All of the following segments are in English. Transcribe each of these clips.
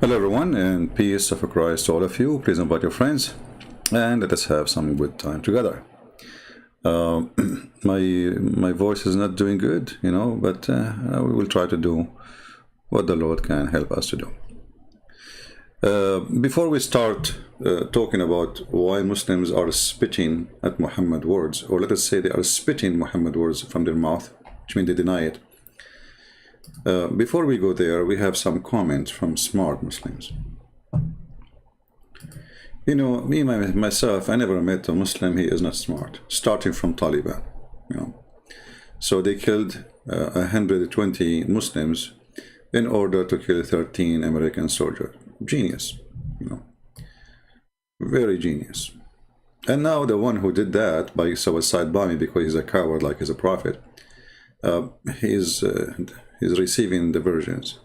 Hello everyone, and peace of Christ to all of you. Please invite your friends and let us have some good time together. My voice is not doing good, but we will try to do what the Lord can help us to do. Before we start talking about why Muslims are spitting at Muhammad words, or let us say they are spitting Muhammad words from their mouth, which means they deny it. Before we go there, we have some comments from smart Muslims. Me myself, I never met a Muslim he is not smart, starting from Taliban. So they killed 120 Muslims in order to kill 13 American soldiers. Genius, very genius. And now the one who did that by suicide bombing because he's a coward, like he's a prophet, he's receiving the versions.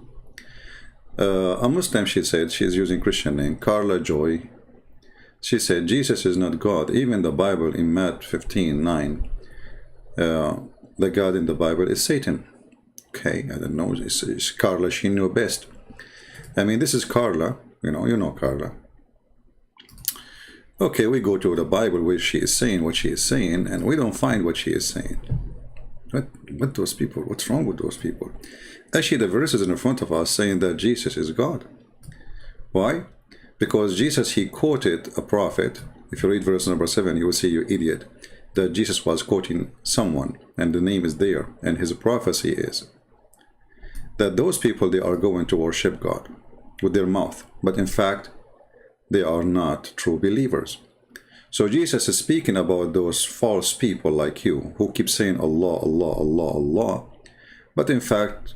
A Muslim, she said, she's using Christian name, Carla Joy. She said, Jesus is not God. Even the Bible in Matthew 15:9, the God in the Bible is Satan. Okay, I don't know. It's Carla, she knew best. I mean, this is Carla. You know Carla. Okay, we go to the Bible where she is saying what she is saying, and we don't find what she is saying. What those people? What's wrong with those people? Actually, the verse is in front of us saying that Jesus is God. Why? Because Jesus, he quoted a prophet. If you read verse number 7, you will see, you idiot, that Jesus was quoting someone, and the name is there, and his prophecy is that those people, they are going to worship God with their mouth, but in fact, they are not true believers. So Jesus is speaking about those false people like you who keep saying Allah, Allah, Allah, Allah, but in fact,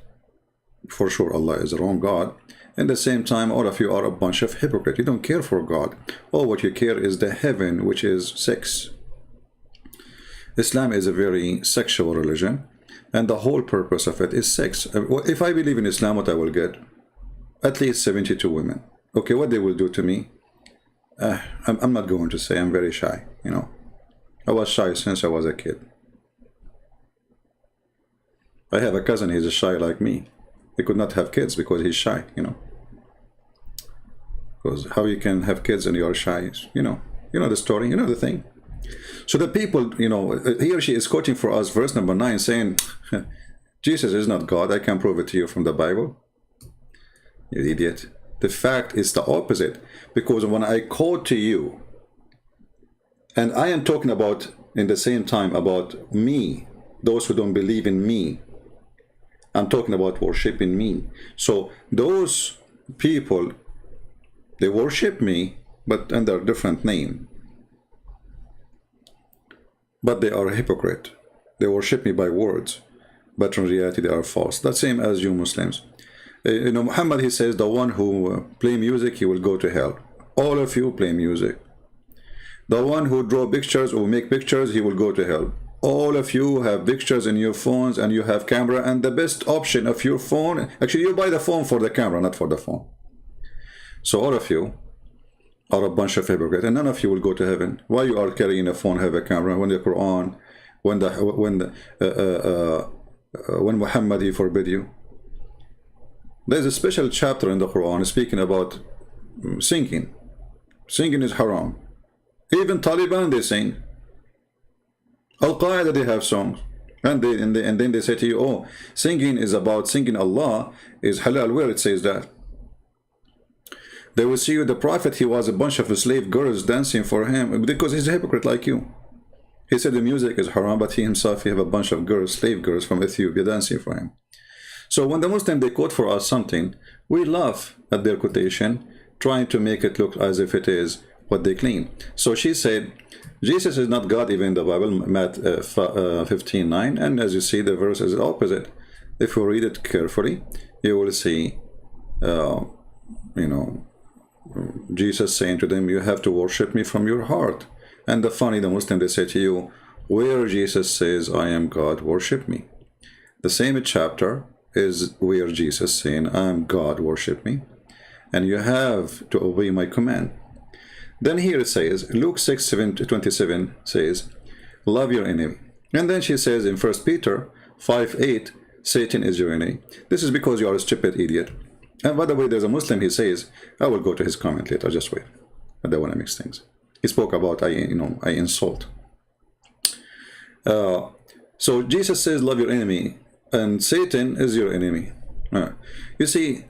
for sure, Allah is the wrong God. At the same time, all of you are a bunch of hypocrites. You don't care for God. All what you care is the heaven, which is sex. Islam is a very sexual religion, and the whole purpose of it is sex. If I believe in Islam, what I will get? At least 72 women. Okay, what they will do to me? I'm not going to say. I'm very shy, I was shy since I was a kid. I have a cousin, he's shy like me. He could not have kids because he's shy, Because how you can have kids and you are shy, you know the story, the thing. So the people, here she is quoting for us verse number 9 saying, Jesus is not God. I can prove it to you from the Bible. You idiot. The fact is the opposite, because when I quote to you, and I am talking about in the same time about me, those who don't believe in me, I'm talking about worshiping me. So those people, they worship me, but under a different name. But they are a hypocrite. They worship me by words, but in reality they are false. The same as you Muslims. Muhammad, he says, the one who play music, he will go to hell. All of you play music. The one who draw pictures or make pictures, he will go to hell. All of you have pictures in your phones and you have camera, and the best option of your phone, actually you buy the phone for the camera, not for the phone. So all of you are a bunch of hypocrites, and none of you will go to heaven. Why you are carrying a phone, have a camera, when the Quran, when Muhammad, he forbid you? There's a special chapter in the Quran speaking about singing. Singing is haram. Even Taliban, they sing. Al-Qaeda, they have songs. And then they say to you, oh, singing is about singing Allah is halal. Where it says that? They will see you, the Prophet, he was a bunch of slave girls dancing for him, because he's a hypocrite like you. He said the music is haram, but he himself, he have a bunch of girls, slave girls from Ethiopia dancing for him. So when the Muslim, they quote for us something, we laugh at their quotation, trying to make it look as if it is what they claim. So she said, Jesus is not God, even in the Bible, Matthew 15:9, and as you see, the verse is the opposite. If you read it carefully, you will see, Jesus saying to them, you have to worship me from your heart. And the Muslim, they say to you, where Jesus says, I am God, worship me. The same chapter is where Jesus saying, I am God, worship me. And you have to obey my command. Then here it says, Luke 6:27 says, love your enemy. And then she says in 1 Peter 5:8, Satan is your enemy. This is because you are a stupid idiot. And by the way, there's a Muslim, he says, I will go to his comment later, just wait. I don't want to mix things. He spoke about, I insult. So Jesus says, love your enemy, and Satan is your enemy. You see,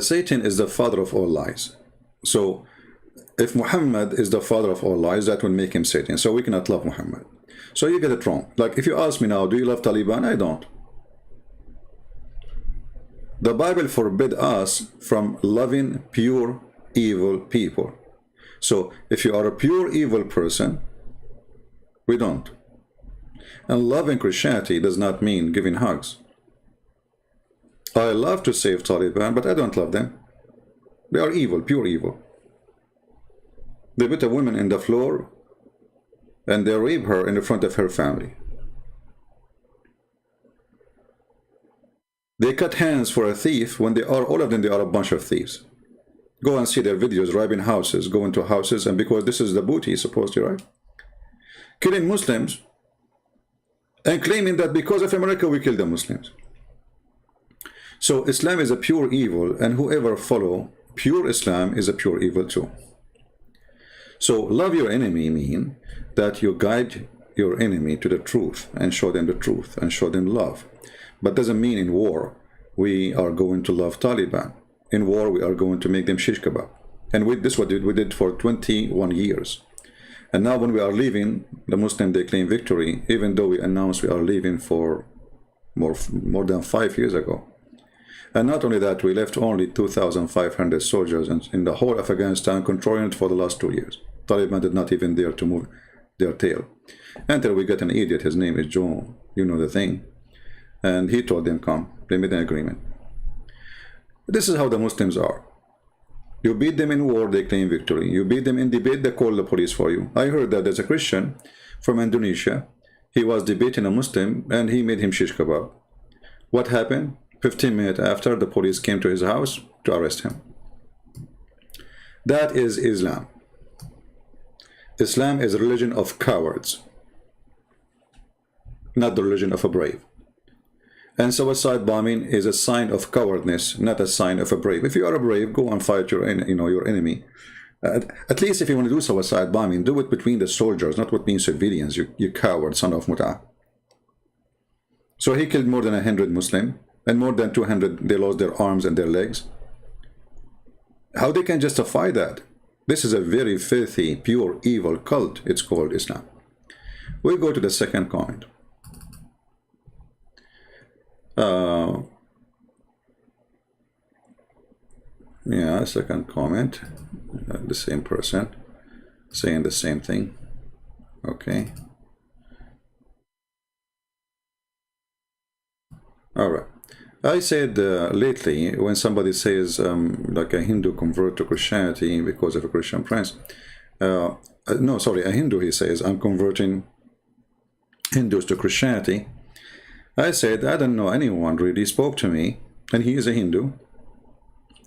Satan is the father of all lies. So if Muhammad is the father of all lies, that will make him Satan. So we cannot love Muhammad. So you get it wrong. Like if you ask me now, do you love Taliban? I don't. The Bible forbid us from loving pure evil people. So if you are a pure evil person, we don't. And loving Christianity does not mean giving hugs. I love to save Taliban, but I don't love them. They are evil, pure evil. They put a woman in the floor and they rape her in the front of her family. They cut hands for a thief when they are, all of them, they are a bunch of thieves. Go and see their videos, robbing houses, going to houses, and because this is the booty, supposedly, right? Killing Muslims and claiming that because of America, we kill the Muslims. So Islam is a pure evil, and whoever follow pure Islam is a pure evil too. So love your enemy mean that you guide your enemy to the truth and show them the truth and show them love. But doesn't mean in war we are going to love Taliban. In war we are going to make them shish kebab. And this is what we did for 21 years. And now when we are leaving, the Muslim, they claim victory, even though we announced we are leaving for more than 5 years ago. And not only that, we left only 2,500 soldiers in the whole of Afghanistan, controlling it for the last 2 years. Taliban did not even dare to move their tail. Until we got an idiot, his name is Joe, you know the thing. And he told them, come. They made an agreement. This is how the Muslims are. You beat them in war, they claim victory. You beat them in debate, they call the police for you. I heard that there's a Christian from Indonesia. He was debating a Muslim and he made him shish kebab. What happened? 15 minutes after, the police came to his house to arrest him. That is Islam. Islam is a religion of cowards, not the religion of a brave. And suicide bombing is a sign of cowardness, not a sign of a brave. If you are a brave, go and fight your enemy. At least if you want to do suicide bombing, do it between the soldiers, not between civilians, you coward, son of Mut'ah. So he killed more than 100 Muslims, and more than 200, they lost their arms and their legs. How they can justify that? This is a very filthy, pure, evil cult. It's called Islam. We go to the second comment. Yeah, second comment. The same person saying the same thing. Okay. All right. I said lately, when somebody says like a Hindu convert to Christianity because of a Christian prince, no, sorry, a Hindu, he says, I'm converting Hindus to Christianity. I said, I don't know anyone really spoke to me, and he is a Hindu,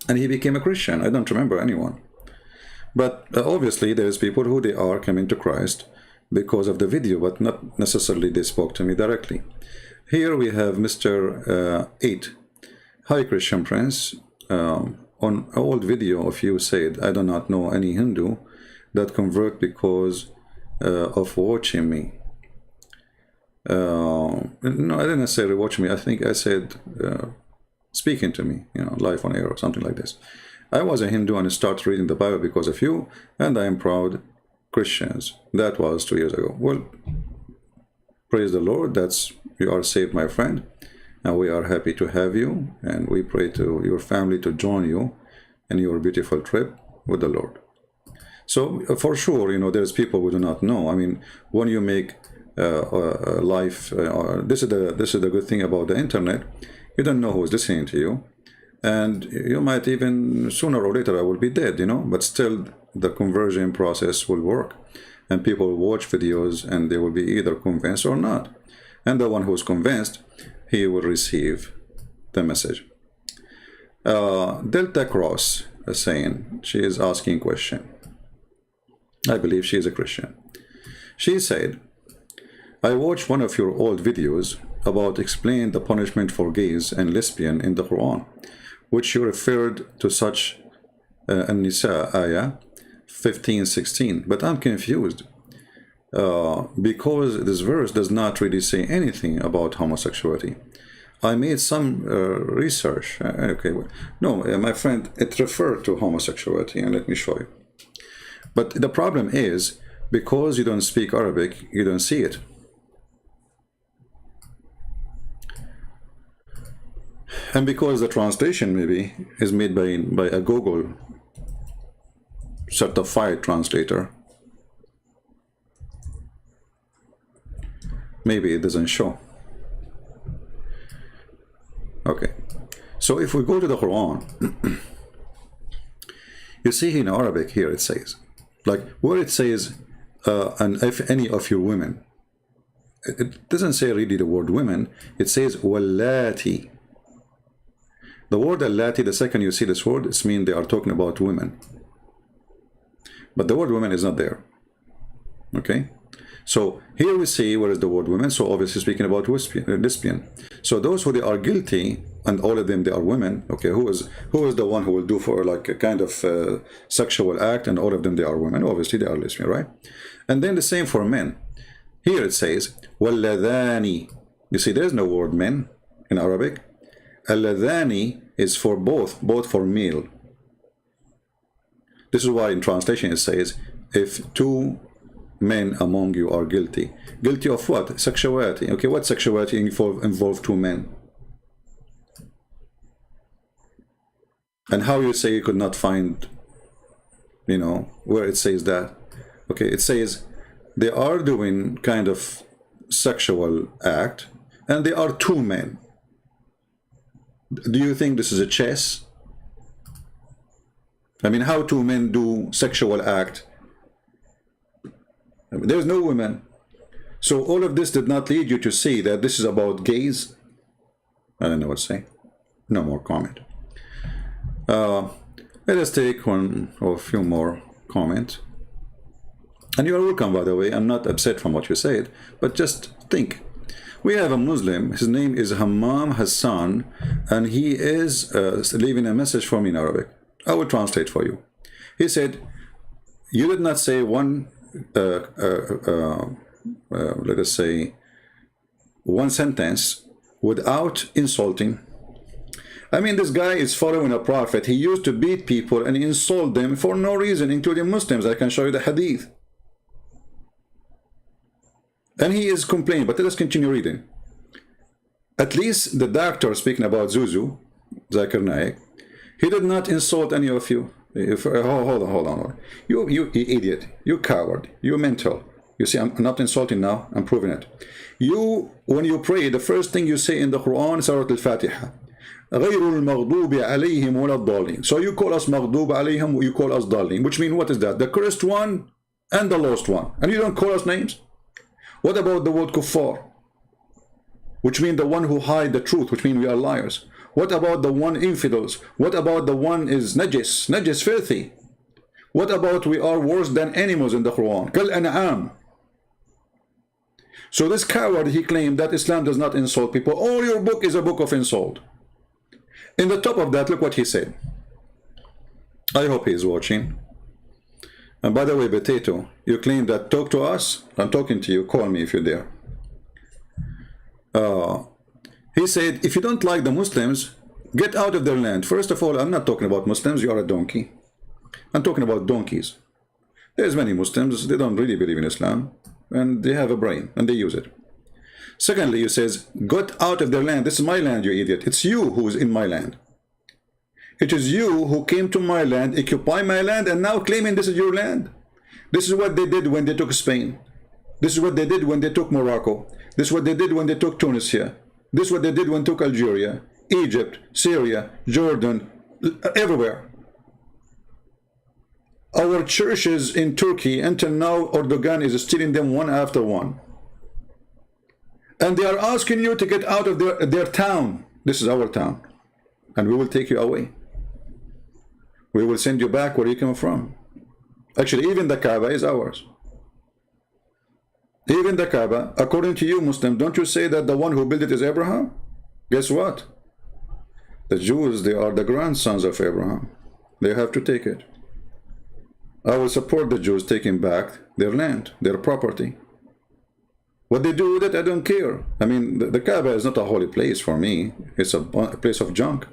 and he became a Christian. I don't remember anyone. But obviously there's people who they are coming to Christ because of the video, but not necessarily they spoke to me directly. Here we have Mr. 8. Hi, Christian Prince. On an old video of you said, I do not know any Hindu that convert because of watching me. No, I didn't necessarily watch me. I think I said speaking to me, live on air or something like this. I was a Hindu and started reading the Bible because of you, and I am proud Christians. That was 2 years ago. Well, praise the Lord. You are saved, my friend, and we are happy to have you, and we pray to your family to join you in your beautiful trip with the Lord. So for sure, there's people who do not know. I mean, when you make life, this is the good thing about the internet. You don't know who's listening to you, and you might even sooner or later I will be dead, but still the conversion process will work, and people will watch videos and they will be either convinced or not. And the one who's convinced, he will receive the message. Delta Cross is saying, she is asking a question. I believe she is a Christian. She said, I watched one of your old videos about explaining the punishment for gays and lesbians in the Quran. which you referred to such An-Nisa ayah 15:16. But I'm confused because this verse does not really say anything about homosexuality. I made some research. Okay, no, my friend, it referred to homosexuality, and let me show you. But the problem is, because you don't speak Arabic, you don't see it. And because the translation maybe is made by a Google certified translator, maybe it doesn't show. Okay, so if we go to the Quran, you see in Arabic here it says, like where it says, and if any of your women, it doesn't say really the word women, it says wallati. The word allati, the second you see this word, it means they are talking about women. But the word women is not there. Okay? So here we see where is the word women, so obviously speaking about lesbian. So those who they are guilty, and all of them they are women, okay, who is the one who will do for like a kind of sexual act, and all of them they are women, obviously they are lesbian, right? And then the same for men. Here it says, وَالَّذَانِ. You see there's no word men in Arabic. Al-ladhani is for both for male. This is why in translation it says, if two men among you are guilty. Guilty of what? Sexuality. Okay, what sexuality involve two men? And how you say you could not find, you know, where it says that? Okay, it says they are doing kind of sexual act, and they are two men. Do you think this is a chess? I mean, how two men do sexual act? I mean, there's no women. So all of this did not lead you to see that this is about gays? I don't know what to say. No more comment. Let us take one or a few more comments. And you are welcome, by the way. I'm not upset from what you said, but just think. We have a Muslim, his name is Hammam Hassan, and he is leaving a message for me in Arabic. I will translate for you. He said, you did not say one, let us say, one sentence without insulting. I mean, this guy is following a prophet. He used to beat people and insult them for no reason, including Muslims. I can show you the hadith. And he is complaining, but let us continue reading. At least the doctor speaking about Zuzu, Zakir Naik, he did not insult any of you. Hold on. You idiot, you coward, you mental. You see, I'm not insulting now, I'm proving it. You, when you pray, the first thing you say in the Quran is Surah Al-Fatiha. غَيْرُ الْمَغْضُوبِ عَلَيْهِمْ وَلَا الضَّالِينَ. So you call us Maghdub alayhim, you call us Dalin, which means what is that? The cursed one and the lost one. And you don't call us names? What about the word kuffar, which means the one who hide the truth, which means we are liars? What about the one infidels? What about the one is najis, filthy? What about we are worse than animals in the Quran? Kal an'am. So this coward, he claimed that Islam does not insult people. All your book is a book of insult. In the top of that, look what he said. I hope he is watching. And by the way, Potato, you claim that talk to us. I'm talking to you. Call me if you're there. He said, if you don't like the Muslims, get out of their land. First of all, I'm not talking about Muslims. You are a donkey. I'm talking about donkeys. There's many Muslims. They don't really believe in Islam. And they have a brain. And they use it. Secondly, he says, get out of their land. This is my land, you idiot. It's you who is in my land. It is you who came to my land, occupy my land, and now claiming this is your land. This is what they did when they took Spain. This is what they did when they took Morocco. This is what they did when they took Tunisia. This is what they did when they took Algeria, Egypt, Syria, Jordan, everywhere. Our churches in Turkey, until now, Erdogan is stealing them one after one. And they are asking you to get out of their town. This is our town. And we will take you away. We will send you back where you came from. Actually, even the Kaaba is ours. Even the Kaaba, according to you, Muslim, don't you say that the one who built it is Abraham? Guess what? The Jews, they are the grandsons of Abraham. They have to take it. I will support the Jews taking back their land, their property. What they do with it, I don't care. I mean, the Kaaba is not a holy place for me. It's a place of junk.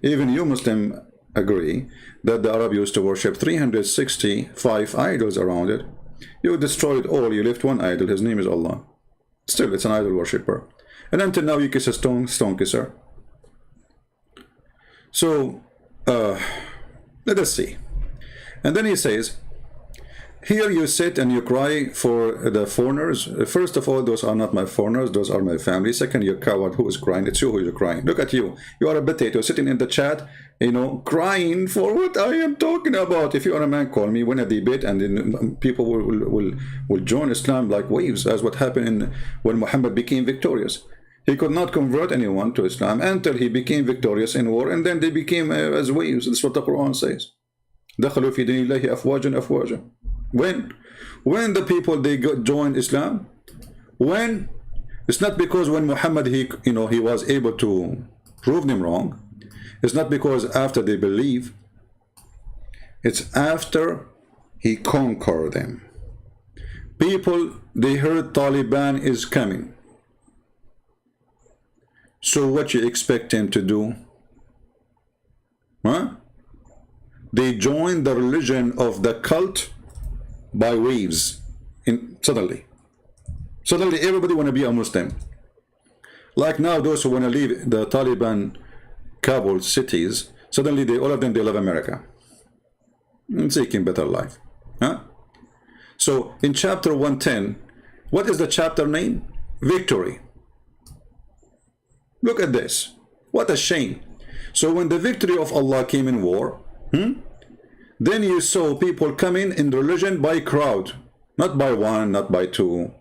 Even you Muslim agree that the Arab used to worship 365 idols around it. You destroyed all, you left one idol, his name is Allah. Still, it's an idol worshipper. And until now, you kiss a stone kisser. So, let us see. And then he says, here you sit and you cry for the foreigners. First of all, those are not my foreigners, those are my family. Second, you coward, who is crying? It's you who is crying. Look at you. You are a potato sitting in the chat, you know, crying for what I am talking about. If you are a man, call me, win a debate, and then people will join Islam like waves, as what happened when Muhammad became victorious. He could not convert anyone to Islam until he became victorious in war, and then they became as waves. That's what the Quran says. دخلوا في دين الله أفواجا أفواجا. When the people they joined Islam, when it's not because when Muhammad he was able to prove them wrong. It's not because after they believe. It's after he conquered them. People, they heard Taliban is coming. So what you expect him to do? Huh? They joined the religion of the cult by waves. Suddenly everybody want to be a Muslim. Like now, those who want to leave the Taliban Kabul cities, suddenly all of them love America, seeking better life. Huh? So in chapter 110, what is the chapter name? Victory. Look at this. What a shame. So when the victory of Allah came in war, then you saw people coming in religion by crowd, not by one, not by two.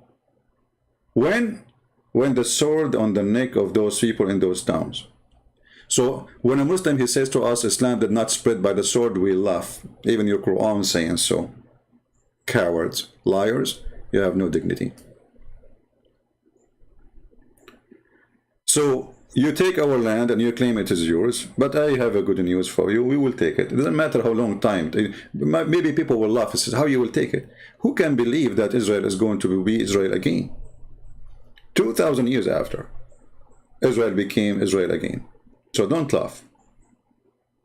When the sword on the neck of those people in those towns. So when a Muslim, he says to us, Islam did not spread by the sword, we laugh. Even your Quran saying so. Cowards, liars, you have no dignity. So you take our land and you claim it is yours, but I have a good news for you. We will take it. It doesn't matter how long time. Maybe people will laugh. It says, how you will take it? Who can believe that Israel is going to be Israel again? 2,000 years after, Israel became Israel again. So don't laugh.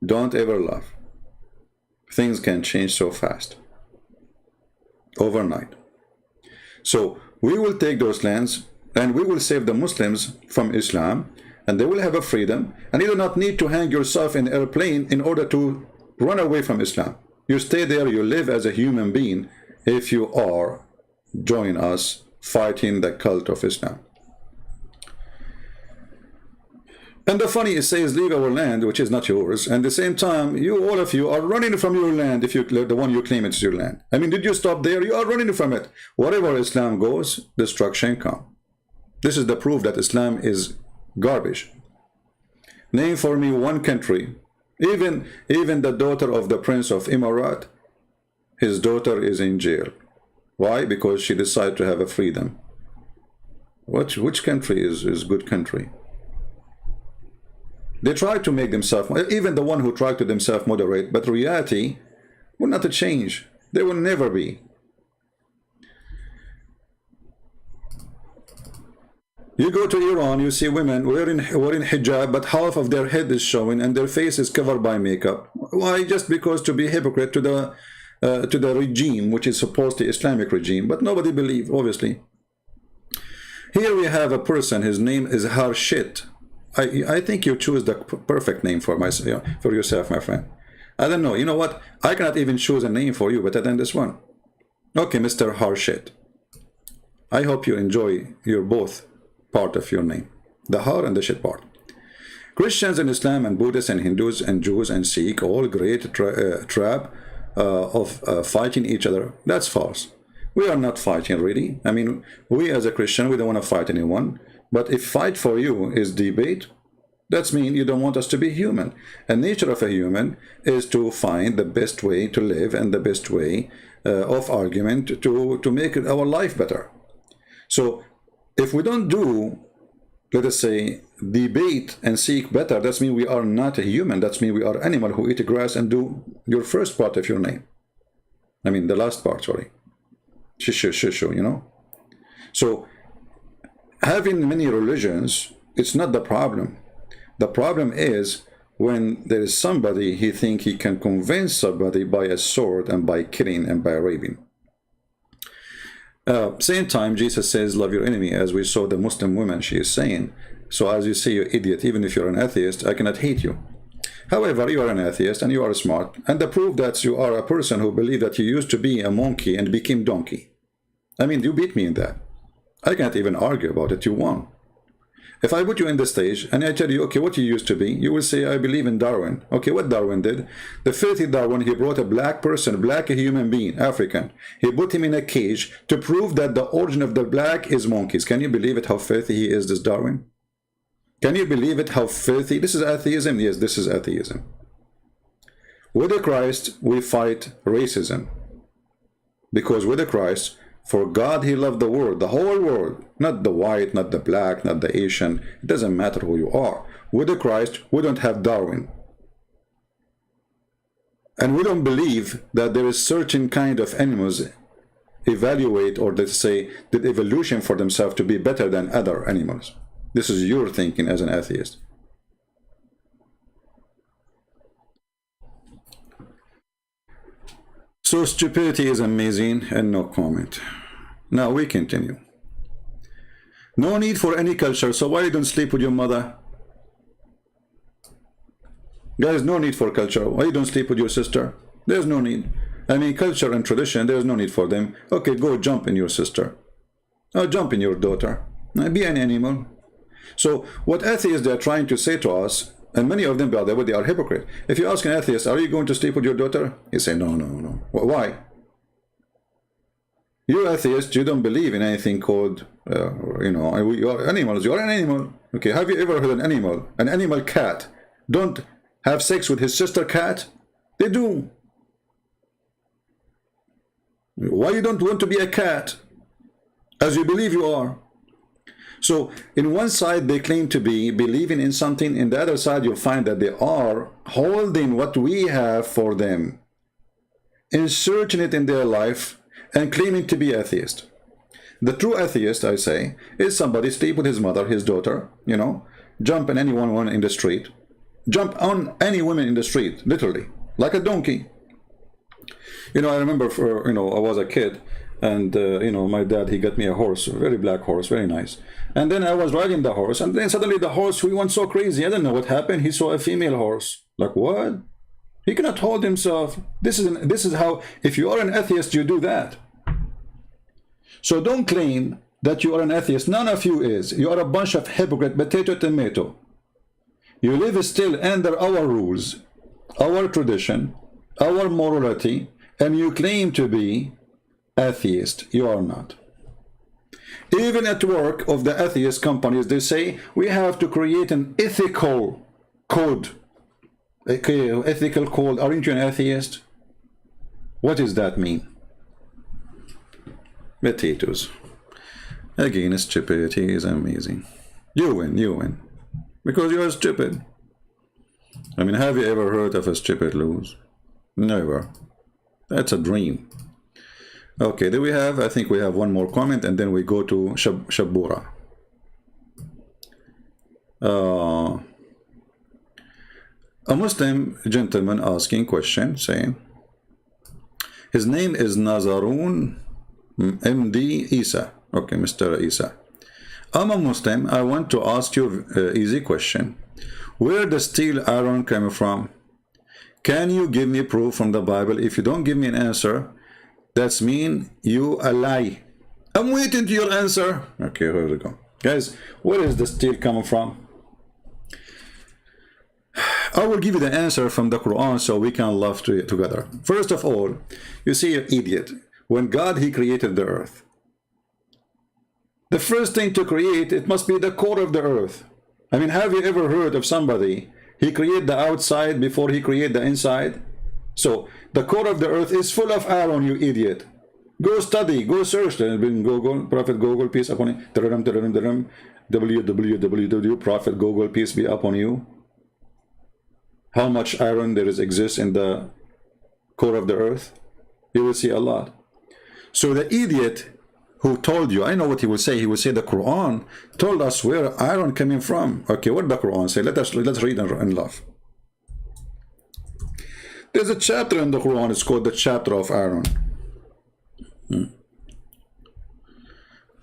Don't ever laugh. Things can change so fast. Overnight. So we will take those lands and we will save the Muslims from Islam, and they will have a freedom, and you do not need to hang yourself in an airplane in order to run away from Islam. You stay there, you live as a human being if you are join us fighting the cult of Islam. And the funny, it says, leave our land, which is not yours, and at the same time, all of you are running from your land if you the one you claim it's your land. I mean, did you stop there? You are running from it. Wherever Islam goes, destruction comes. This is the proof that Islam is garbage. Name for me one country, even the daughter of the Prince of Emirat, his daughter is in jail. Why? Because she decided to have a freedom. Which country is good country? They try to make themselves, even the one who tried to themselves moderate, but reality will not change. They will never be. You go to Iran, you see women wearing hijab, but half of their head is showing and their face is covered by makeup. Why? Just because to be hypocrite to the regime, which is supposedly Islamic regime, but nobody believes, obviously. Here we have a person, his name is Harshit. I think you choose the perfect name for yourself, my friend. I don't know. You know what? I cannot even choose a name for you better than this one. Okay, Mr. Harshit. I hope you enjoy your both part of your name, the har and the shit part. Christians and Islam and Buddhists and Hindus and Jews and Sikh, all great trap of fighting each other. That's false. We are not fighting really. I mean, we as a Christian, we don't want to fight anyone. But if fight for you is debate, that means you don't want us to be human. And nature of a human is to find the best way to live and the best way of argument to make our life better. So if we don't do let us say, debate and seek better, that means we are not a human. That means we are animal who eat grass and do your first part of your name. I mean, the last part, sorry. Shishu, shishu, you know. So, having many religions, it's not the problem. The problem is when there is somebody he thinks he can convince somebody by a sword and by killing and by raping. Same time, Jesus says, love your enemy, as we saw the Muslim woman, she is saying. So as you say, you idiot, even if you're an atheist, I cannot hate you. However, you are an atheist and you are smart, and the proof that you are a person who believed that you used to be a monkey and became donkey. I mean, you beat me in that. I can't even argue about it, you won. If I put you in the stage and I tell you, okay, what you used to be, you will say, I believe in Darwin. Okay, what Darwin did? The filthy Darwin, he brought a black person, black human being, African. He put him in a cage to prove that the origin of the black is monkeys. Can you believe it, how filthy he is, this Darwin? Can you believe it, how filthy? This is atheism? Yes, this is atheism. With the Christ, we fight racism. Because with the Christ, for God he loved the world, the whole world, not the white, not the black, not the Asian. It doesn't matter who you are. With the Christ, we don't have Darwin. And we don't believe that there is certain kind of animals evaluate, or let's say, did evolution for themselves to be better than other animals. This is your thinking as an atheist. So stupidity is amazing and no comment. Now we continue. No need for any culture, so why you don't sleep with your mother? Guys, no need for culture. Why you don't sleep with your sister? There's no need. I mean, culture and tradition, there's no need for them. Okay, go jump in your sister. Or jump in your daughter. Be an animal. So what atheists they are trying to say to us, and many of them, by the way, they are hypocrite. If you ask an atheist, are you going to sleep with your daughter? He say, no, no, no. Why? You atheist, you don't believe in anything called, you are animals. You are an animal. Okay, have you ever heard an animal cat, don't have sex with his sister cat? They do. Why you don't want to be a cat, as you believe you are? So, in one side, they claim to be believing in something. In the other side, you'll find that they are holding what we have for them, inserting it in their life, and claiming to be atheist. The true atheist, I say, is somebody sleep with his mother, his daughter, jump on anyone in the street, jump on any woman in the street, literally, like a donkey. I remember, I was a kid, and my dad, he got me a horse, a very black horse, very nice. And then I was riding the horse, and then suddenly the horse, he went so crazy. I don't know what happened. He saw a female horse. Like, what? He cannot hold himself. This is how, if you are an atheist, you do that. So don't claim that you are an atheist. None of you is. You are a bunch of hypocrite, potato, tomato. You live still under our rules, our tradition, our morality, and you claim to be atheist. You are not. Even at work of the atheist companies, they say we have to create an ethical code. Okay, ethical code. Aren't you an atheist? What does that mean? Potatoes. Again, stupidity is amazing. You win. Because you are stupid. I mean, have you ever heard of a stupid lose? Never. That's a dream. Okay, do we have, I think we have one more comment, and then we go to Shabura. A Muslim gentleman asking question, saying, his name is Nazarun MD Isa. Okay, Mr. Isa. I'm a Muslim. I want to ask you an easy question. Where does steel iron come from? Can you give me proof from the Bible? If you don't give me an answer, that's mean you a lie. I'm waiting to your answer. Okay, here we go. Guys, where is the steel coming from? I will give you the answer from the Quran so we can laugh together. First of all, you see, you idiot. When God, he created the earth. The first thing to create, it must be the core of the earth. I mean, have you ever heard of somebody, he created the outside before he created the inside? So, the core of the earth is full of iron, you idiot. Go study, go search. Then Google, Prophet Google, peace upon you. www, Prophet Google, peace be upon you. How much iron there exists in the core of the earth? You will see a lot. So the idiot who told you, I know what he will say. He will say the Quran told us where iron coming from. Okay, what did the Quran say? Let's read and laugh. There's a chapter in the Quran. It's called the chapter of iron.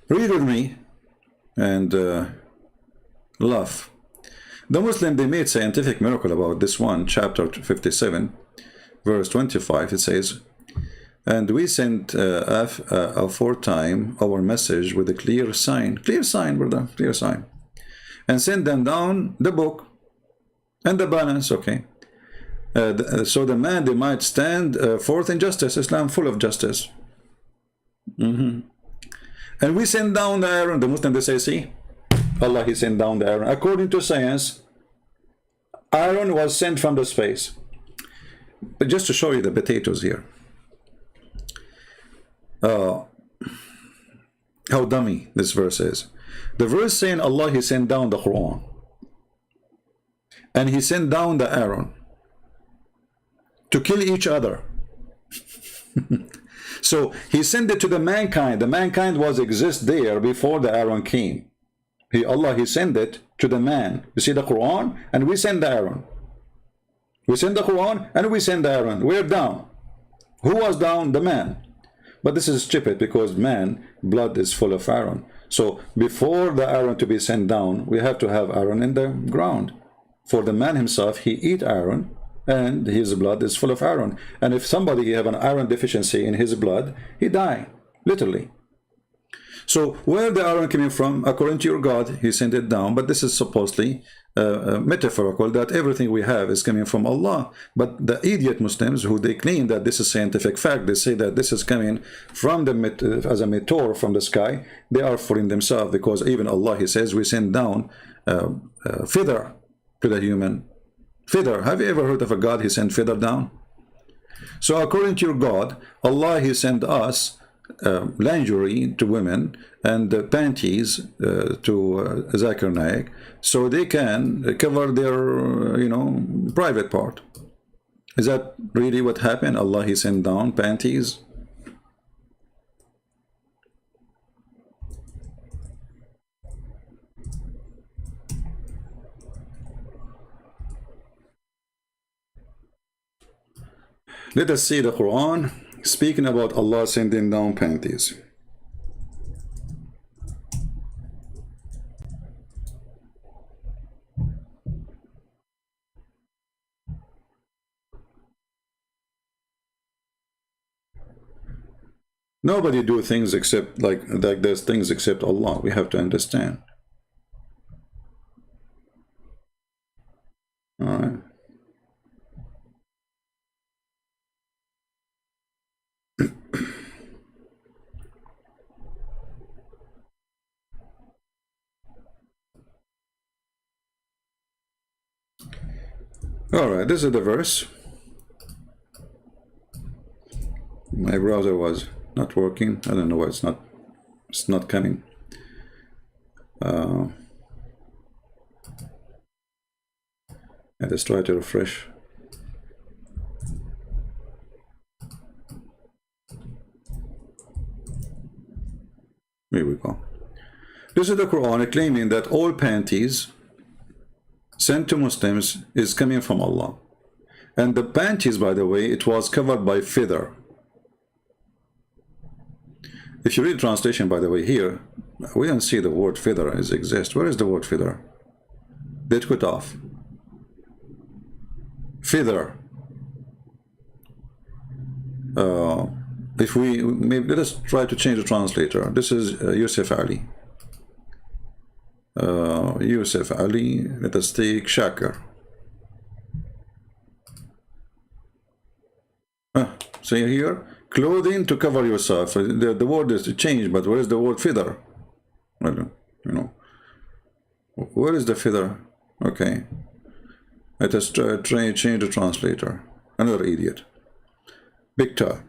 Read with me and laugh. The Muslim, they made scientific miracle about this one, chapter 57, verse 25. It says, and we sent aforetime our message with a clear sign, brother, clear sign, and sent them down the book and the balance, okay, so the man, they might stand forth in justice. Islam full of justice. And we send down the iron. The Muslim, they say, see, Allah, he sent down the iron. According to science, iron was sent from the space. But just to show you the potatoes here, how dummy this verse is. The verse saying Allah, he sent down the Quran, and he sent down the iron to kill each other. So he sent it to the mankind. The mankind was exist there before the iron came. Allah, he sent it to the man. You see the Quran, and we send the iron. We send the Quran, and we send the iron. We're down. Who was down? The man. But this is stupid, because man, blood is full of iron. So before the iron to be sent down, we have to have iron in the ground. For the man himself, he eat iron, and his blood is full of iron. And if somebody have an iron deficiency in his blood, he die, literally. So where the iron coming from? According to your God, he sent it down. But this is supposedly metaphorical, that everything we have is coming from Allah. But the idiot Muslims, who they claim that this is scientific fact, they say that this is coming from the as a meteor from the sky. They are fooling themselves, because even Allah, he says, we send down feather to the human. Feather. Have you ever heard of a God he sent feather down? So according to your God, Allah, he sent us lingerie to women and panties to Zakir Naik, so they can cover their private part. Is that really what happened? Allah, he sent down panties? Let us see the Quran speaking about Allah sending down panties. Nobody do things except like there's things except Allah. We have to understand. All right. All right, this is the verse. My browser was not working. I don't know why it's not coming. Let's try to refresh. Here we go. This is the Quran claiming that all panties sent to Muslims is coming from Allah. And the panties, by the way, it was covered by feather. If you read translation, by the way, here, we don't see the word feather as exist. Where is the word feather? They took it off. Feather. If we maybe let us try to change the translator. This is Yusuf Ali. Yusuf Ali. Let us take Shakir. See here, clothing to cover yourself. The word is changed, but where is the word feather? Where is the feather? Okay. Let us try change the translator. Another idiot. Victor.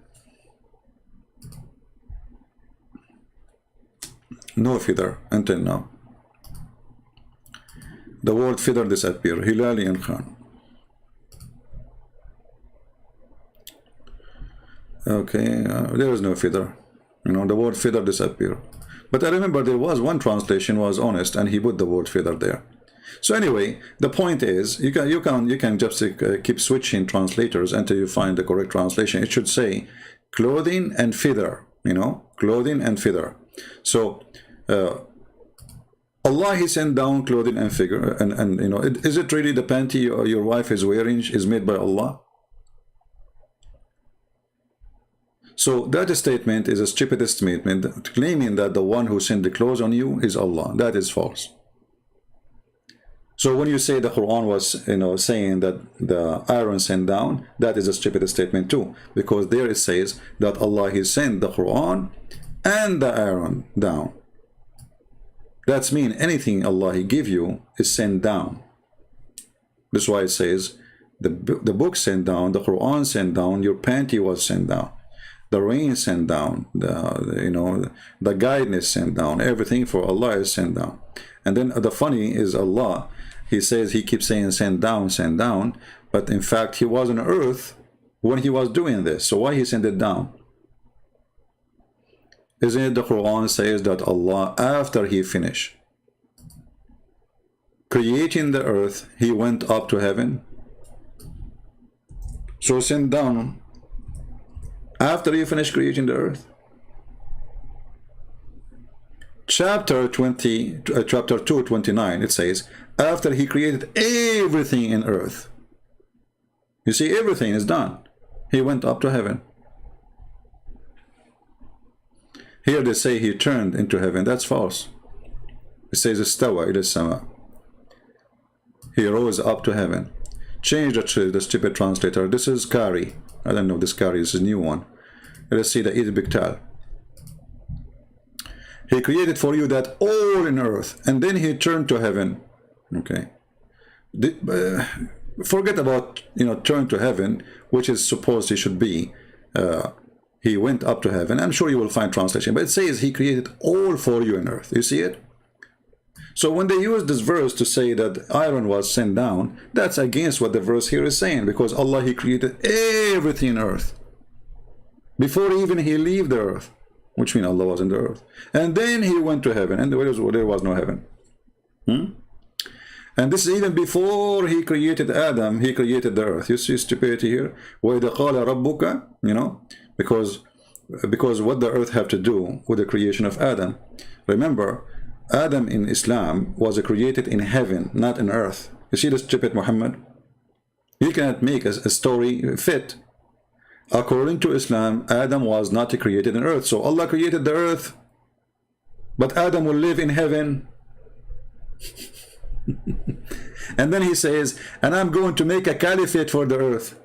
No feather until now. The word feather disappear. Hilali and Khan. Okay, there is no feather. You know, the word feather disappear. But I remember there was one translation was honest, and he put the word feather there. So anyway, the point is, you can just keep switching translators until you find the correct translation. It should say clothing and feather. You know, clothing and feather. So Allah, He sent down clothing and figure, and you know, is it really the panty your wife is wearing is made by Allah? So that statement is a stupid statement, claiming that the one who sent the clothes on you is Allah. That is false. So when you say the Quran was, you know, saying that the iron sent down, that is a stupid statement too, because there it says that Allah, He sent the Quran and the iron down. That's mean anything Allah He give you is sent down. That's why it says the book sent down, the Quran sent down, your panty was sent down, the rain sent down, you know, the guidance sent down, everything for Allah is sent down. And then the funny is Allah, He says, He keeps saying send down, but in fact He was on earth when He was doing this. So why He sent it down? Isn't it the Quran says that Allah, after He finished creating the earth, He went up to heaven? So send down after He finished creating the earth. Chapter 2:29, it says, after He created everything in earth. You see, everything is done. He went up to heaven. Here they say He turned into heaven. That's false. It says istawa ila sama. He rose up to heaven. Change the stupid translator. This is Kari. I don't know, this Kari is a new one. Let's see the Eid Biktal. He created for you that all in earth, and then He turned to heaven. Okay. Forget about, you know, turn to heaven, which is supposed He should be. He went up to heaven. I'm sure you will find translation, but it says He created all for you in earth. You see it? So when they use this verse to say that iron was sent down, that's against what the verse here is saying, because Allah, He created everything in earth before even He leave the earth, which means Allah was in the earth, and then He went to heaven, and there was no heaven. And this is even before He created Adam. He created the earth. You see stupidity here. وَإِذَا قَالَ رَبُّكَ, you know, because what the earth have to do with the creation of Adam. Remember, Adam in Islam was created in heaven, not in earth. You see the stupid Muhammad? He cannot make a story fit. According to Islam, Adam was not created in earth. So Allah created the earth, but Adam will live in heaven. And then He says, and I'm going to make a caliphate for the earth.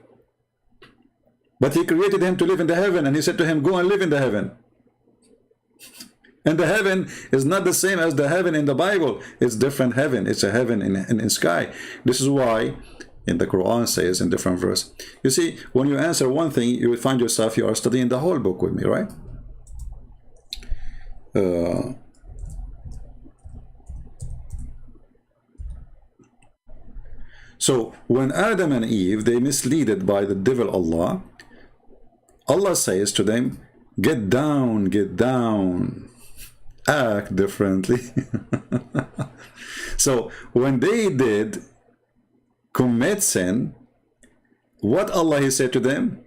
But He created him to live in the heaven, and He said to him, go and live in the heaven. And the heaven is not the same as the heaven in the Bible. It's different heaven. It's a heaven in sky. This is why in the Quran says in different verse. You see, when you answer one thing, you will find yourself you are studying the whole book with me, right? So when Adam and Eve, they misleaded by the devil Allah, Allah says to them, get down, act differently. So when they did commit sin, what Allah He said to them?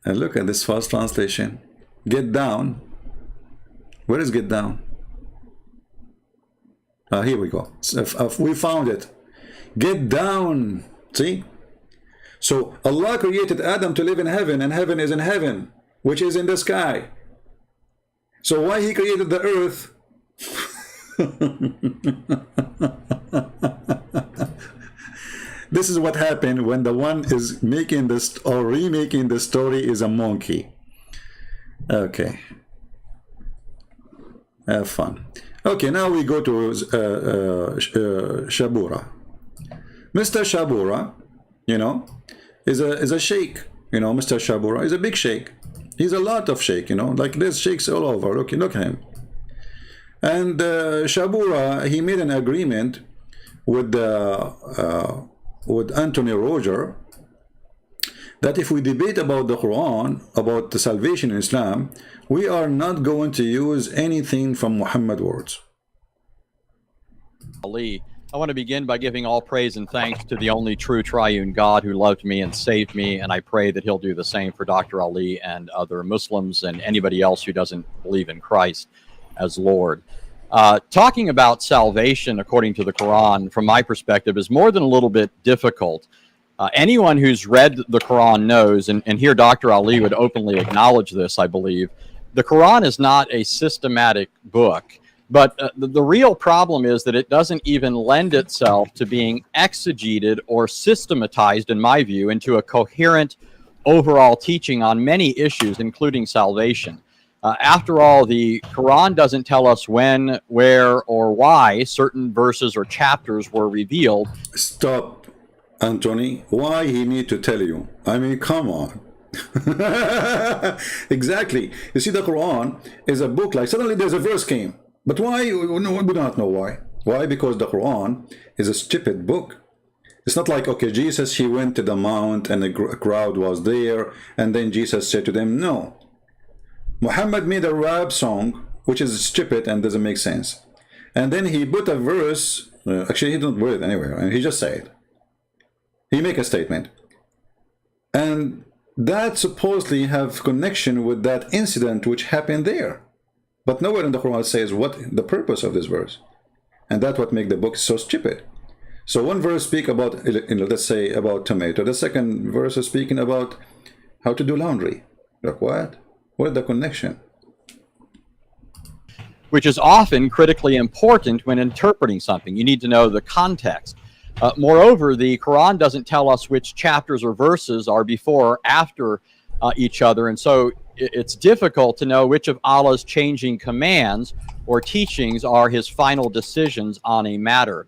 And look at this false translation. Get down. Where is get down? Here we go. We found it. Get down. See? So Allah created Adam to live in heaven, and heaven is in heaven, which is in the sky. So why He created the earth? This is what happened when the one is making this or remaking the story is a monkey. Okay. Have fun. Okay, now we go to Shabura. Mr. Shabura, you know, is a sheikh. You know, Mr. Shabura is a big sheikh. He's a lot of sheikh, you know, like there's sheikhs all over. Look at him. And Shabura, he made an agreement with Anthony Roger that if we debate about the Quran, about the salvation in Islam, we are not going to use anything from Muhammad words. Ali, I want to begin by giving all praise and thanks to the only true triune God who loved me and saved me, and I pray that he'll do the same for Dr. Ali and other Muslims and anybody else who doesn't believe in Christ as Lord. Talking about salvation according to the Quran, from my perspective, is more than a little bit difficult. Anyone who's read the Quran knows, and here Dr. Ali would openly acknowledge this, I believe, the Quran is not a systematic book. But the real problem is that it doesn't even lend itself to being exegeted or systematized, in my view, into a coherent overall teaching on many issues, including salvation. After all, the Quran doesn't tell us when, where, or why certain verses or chapters were revealed. Stop, Anthony. Why he need to tell you? I mean, come on. Exactly. You see, the Quran is a book, like suddenly there's a verse came. But why? We do not know why. Why? Because the Quran is a stupid book. It's not like, okay, Jesus, he went to the mount and a crowd was there, and then Jesus said to them, no. Muhammad made a rap song, which is stupid and doesn't make sense. And then he put a verse, actually he didn't put it anywhere, and he just said it. He make a statement. And that supposedly have connection with that incident which happened there. But nowhere in the Quran says what the purpose of this verse. And that's what makes the book so stupid. So one verse speak about, let's say, about tomato. The second verse is speaking about how to do laundry. Like what? What's the connection? Which is often critically important when interpreting something. You need to know the context. Moreover, the Quran doesn't tell us which chapters or verses are before or after each other. And so it's difficult to know which of Allah's changing commands or teachings are his final decisions on a matter.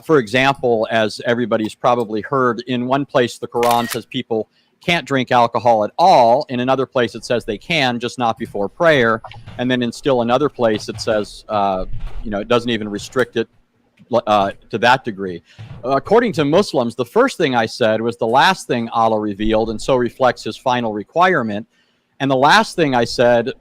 For example, as everybody's probably heard, in one place the Quran says people can't drink alcohol at all. In another place it says they can, just not before prayer. And then in still another place it says, it doesn't even restrict it to that degree. According to Muslims, the first thing I said was the last thing Allah revealed, and so reflects his final requirement. And the last thing I said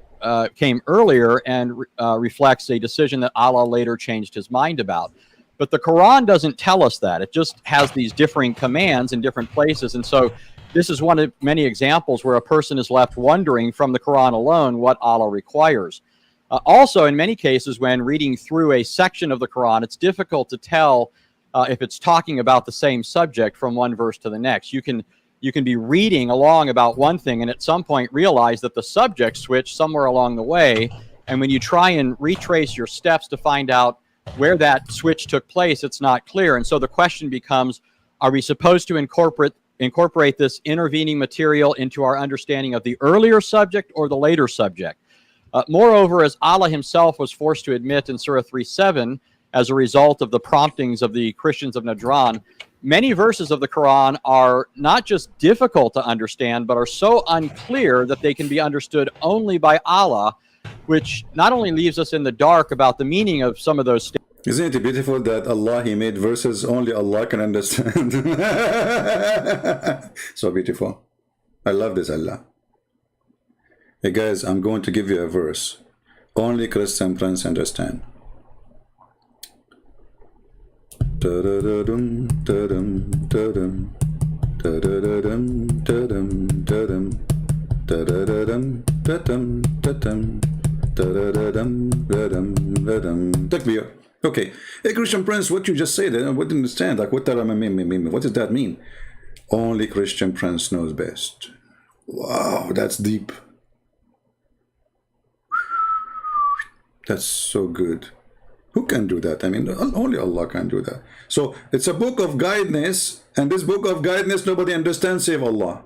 came earlier and reflects a decision that Allah later changed his mind about. But the Quran doesn't tell us that. It just has these differing commands in different places. And so this is one of many examples where a person is left wondering from the Quran alone what Allah requires. Also, in many cases, when reading through a section of the Quran, it's difficult to tell if it's talking about the same subject from one verse to the next. You can be reading along about one thing and at some point realize that the subject switched somewhere along the way. And when you try and retrace your steps to find out where that switch took place, it's not clear. And so the question becomes, are we supposed to incorporate this intervening material into our understanding of the earlier subject or the later subject? Moreover, as Allah himself was forced to admit in Surah 3:7, as a result of the promptings of the Christians of Najran, many verses of the Quran are not just difficult to understand, but are so unclear that they can be understood only by Allah, which not only leaves us in the dark about the meaning of some of those statements. Isn't it beautiful that Allah, he made verses only Allah can understand? So beautiful. I love this, Allah. Hey guys, I'm going to give you a verse. Only Christian Prince understand. Takbir. Okay. Hey Christian Prince, what you just said, I wouldn't understand. Like, what does that mean? Only Christian Prince knows best. Wow, that's deep. That's so good. Who can do that? I mean, only Allah can do that. So it's a book of guidance, and this book of guidance nobody understands save Allah.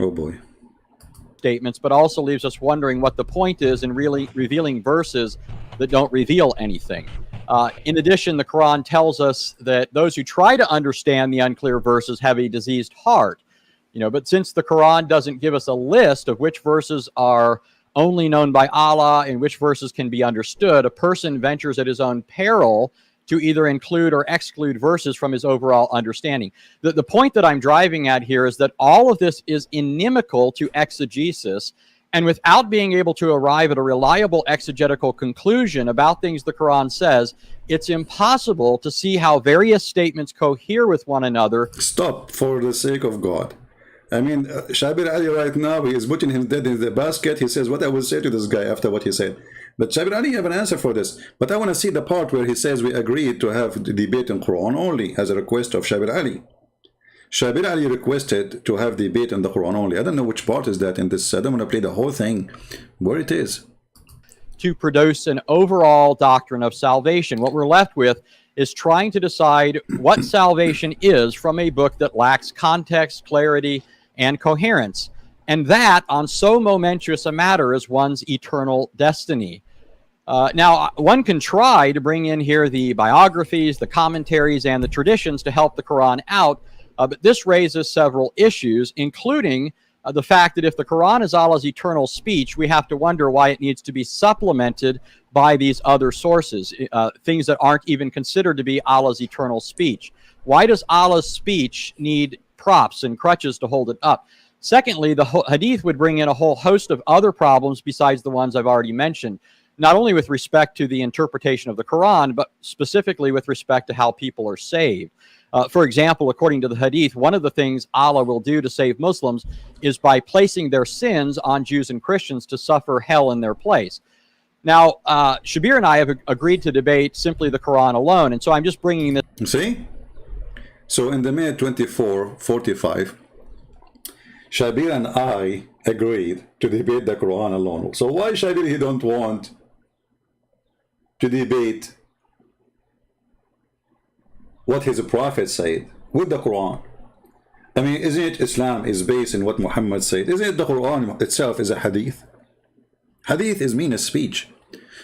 Oh boy. Statements, but also leaves us wondering what the point is in really revealing verses that don't reveal anything. In addition, the Quran tells us that those who try to understand the unclear verses have a diseased heart. But since the Quran doesn't give us a list of which verses are only known by Allah and which verses can be understood, a person ventures at his own peril to either include or exclude verses from his overall understanding. The point that I'm driving at here is that all of this is inimical to exegesis, and without being able to arrive at a reliable exegetical conclusion about things the Quran says, it's impossible to see how various statements cohere with one another. Stop, for the sake of God. I mean, Shabir Ali right now, he is putting him dead in the basket. He says, what I will say to this guy after what he said. But Shabir Ali, you have an answer for this. But I want to see the part where he says we agreed to have the debate in Quran only as a request of Shabir Ali. Shabir Ali requested to have debate in the Quran only. I don't know which part is that in this. I don't want to play the whole thing. Where it is. To produce an overall doctrine of salvation. What we're left with is trying to decide what salvation is from a book that lacks context, clarity, and coherence. And that on so momentous a matter as one's eternal destiny. Now, one can try to bring in here the biographies, the commentaries, and the traditions to help the Quran out, but this raises several issues, including the fact that if the Quran is Allah's eternal speech, we have to wonder why it needs to be supplemented by these other sources, things that aren't even considered to be Allah's eternal speech. Why does Allah's speech need props and crutches to hold it up? Secondly, the hadith would bring in a whole host of other problems besides the ones I've already mentioned, not only with respect to the interpretation of the Quran, but specifically with respect to how people are saved. For example, according to the hadith, one of the things Allah will do to save Muslims is by placing their sins on Jews and Christians to suffer hell in their place. Now, Shabir and I have agreed to debate simply the Quran alone, and so I'm just bringing this. See? So in the minute 24:45, Shabir and I agreed to debate the Quran alone. So why Shabir he don't want to debate what his prophet said with the Quran? I mean, isn't it Islam is based in what Muhammad said? Isn't it the Quran itself is a hadith? Hadith is mean a speech.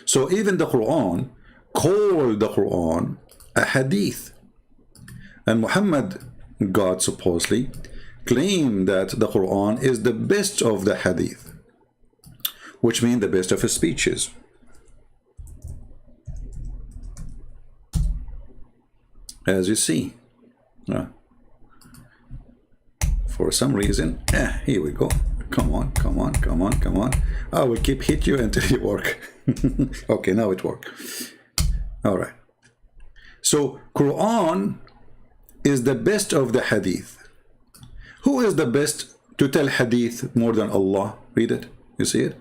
So even the Quran called the Quran a hadith. And Muhammad, God supposedly, claimed that the Quran is the best of the hadith, which means the best of his speeches. As you see, for some reason, here we go. Come on, come on, come on, come on. I will keep hit you until you work. Okay, now it worked. All right. So Quran is the best of the hadith. Who is the best to tell hadith more than Allah? Read it. You see it?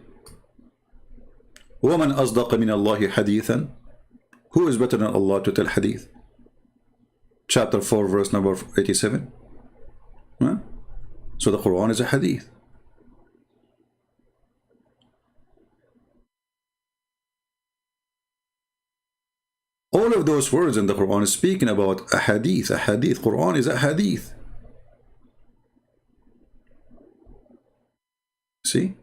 وَمَنْ أَصْدَقَ مِنَ اللَّهِ حَدِيثًا. Who is better than Allah to tell hadith? Chapter 4, verse number 87. Huh? So the Quran is a hadith. All of those words in the Quran is speaking about a hadith. A hadith. Quran is a hadith. See?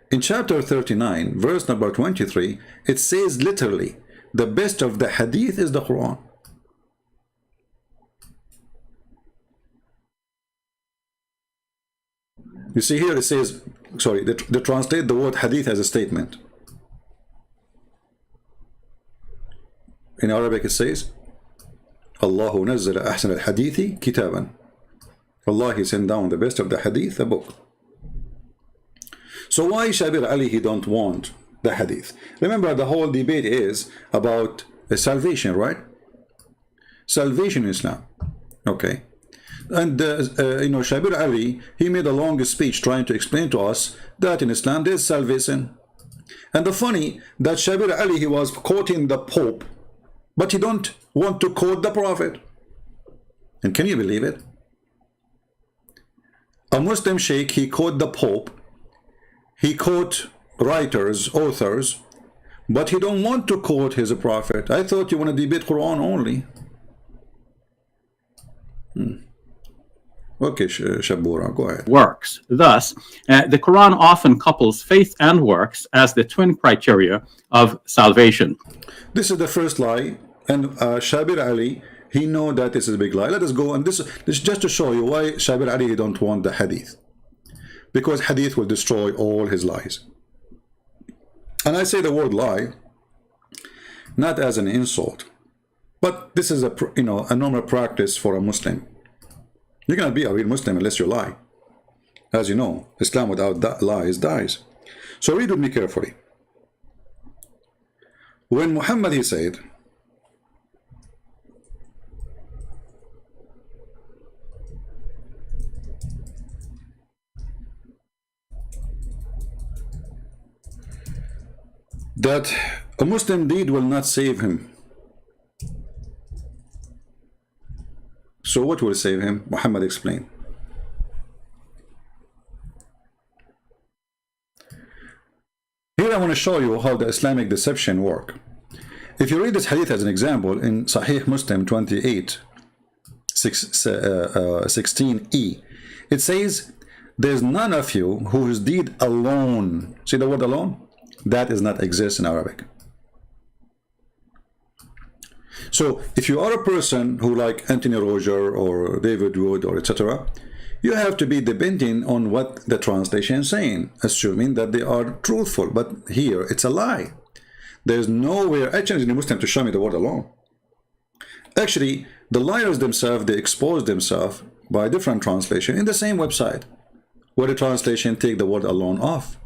In chapter 39, verse number 23, it says literally, the best of the hadith is the Quran. You see here it says, sorry, they translate the word hadith as a statement. In Arabic it says, Allahu nazzala ahsan al-hadithi kitaban. Allah, he sent down the best of the hadith, a book. So why Shabir Ali he don't want the hadith? Remember, the whole debate is about salvation, right? Salvation in Islam. Okay. And Shabir Ali, he made a long speech trying to explain to us that in Islam there is salvation. And the funny that Shabir Ali, he was quoting the Pope, but he don't want to quote the Prophet. And can you believe it? A Muslim sheikh, he quote the Pope, he quote writers, authors, but he don't want to quote his Prophet. I thought you want to debate Quran only. Okay, Shabura, go ahead. Works. Thus, the Quran often couples faith and works as the twin criteria of salvation. This is the first lie, and Shabir Ali, He know that this is a big lie. Let us go, and this is just to show you why Shabir Ali don't want the hadith. Because hadith will destroy all his lies. And I say the word lie not as an insult, but this is a normal practice for a Muslim. You cannot be a real Muslim unless you lie. As you know, Islam without lies dies. So read with me carefully. When Muhammad, he said, that a Muslim deed will not save him. So what will save him? Muhammad explained. Here I want to show you how the Islamic deception work. If you read this hadith as an example in Sahih Muslim 28, 16e, it says, there's none of you whose deed alone, see the word alone? That does not exist in Arabic. So if you are a person who like Anthony Roger or David Wood or etc., you have to be depending on what the translation is saying, assuming that they are truthful. But here it's a lie. There's nowhere, I challenge the Muslim to show me the word alone. Actually, the liars themselves, they expose themselves by different translation in the same website, where the translation take the word alone off.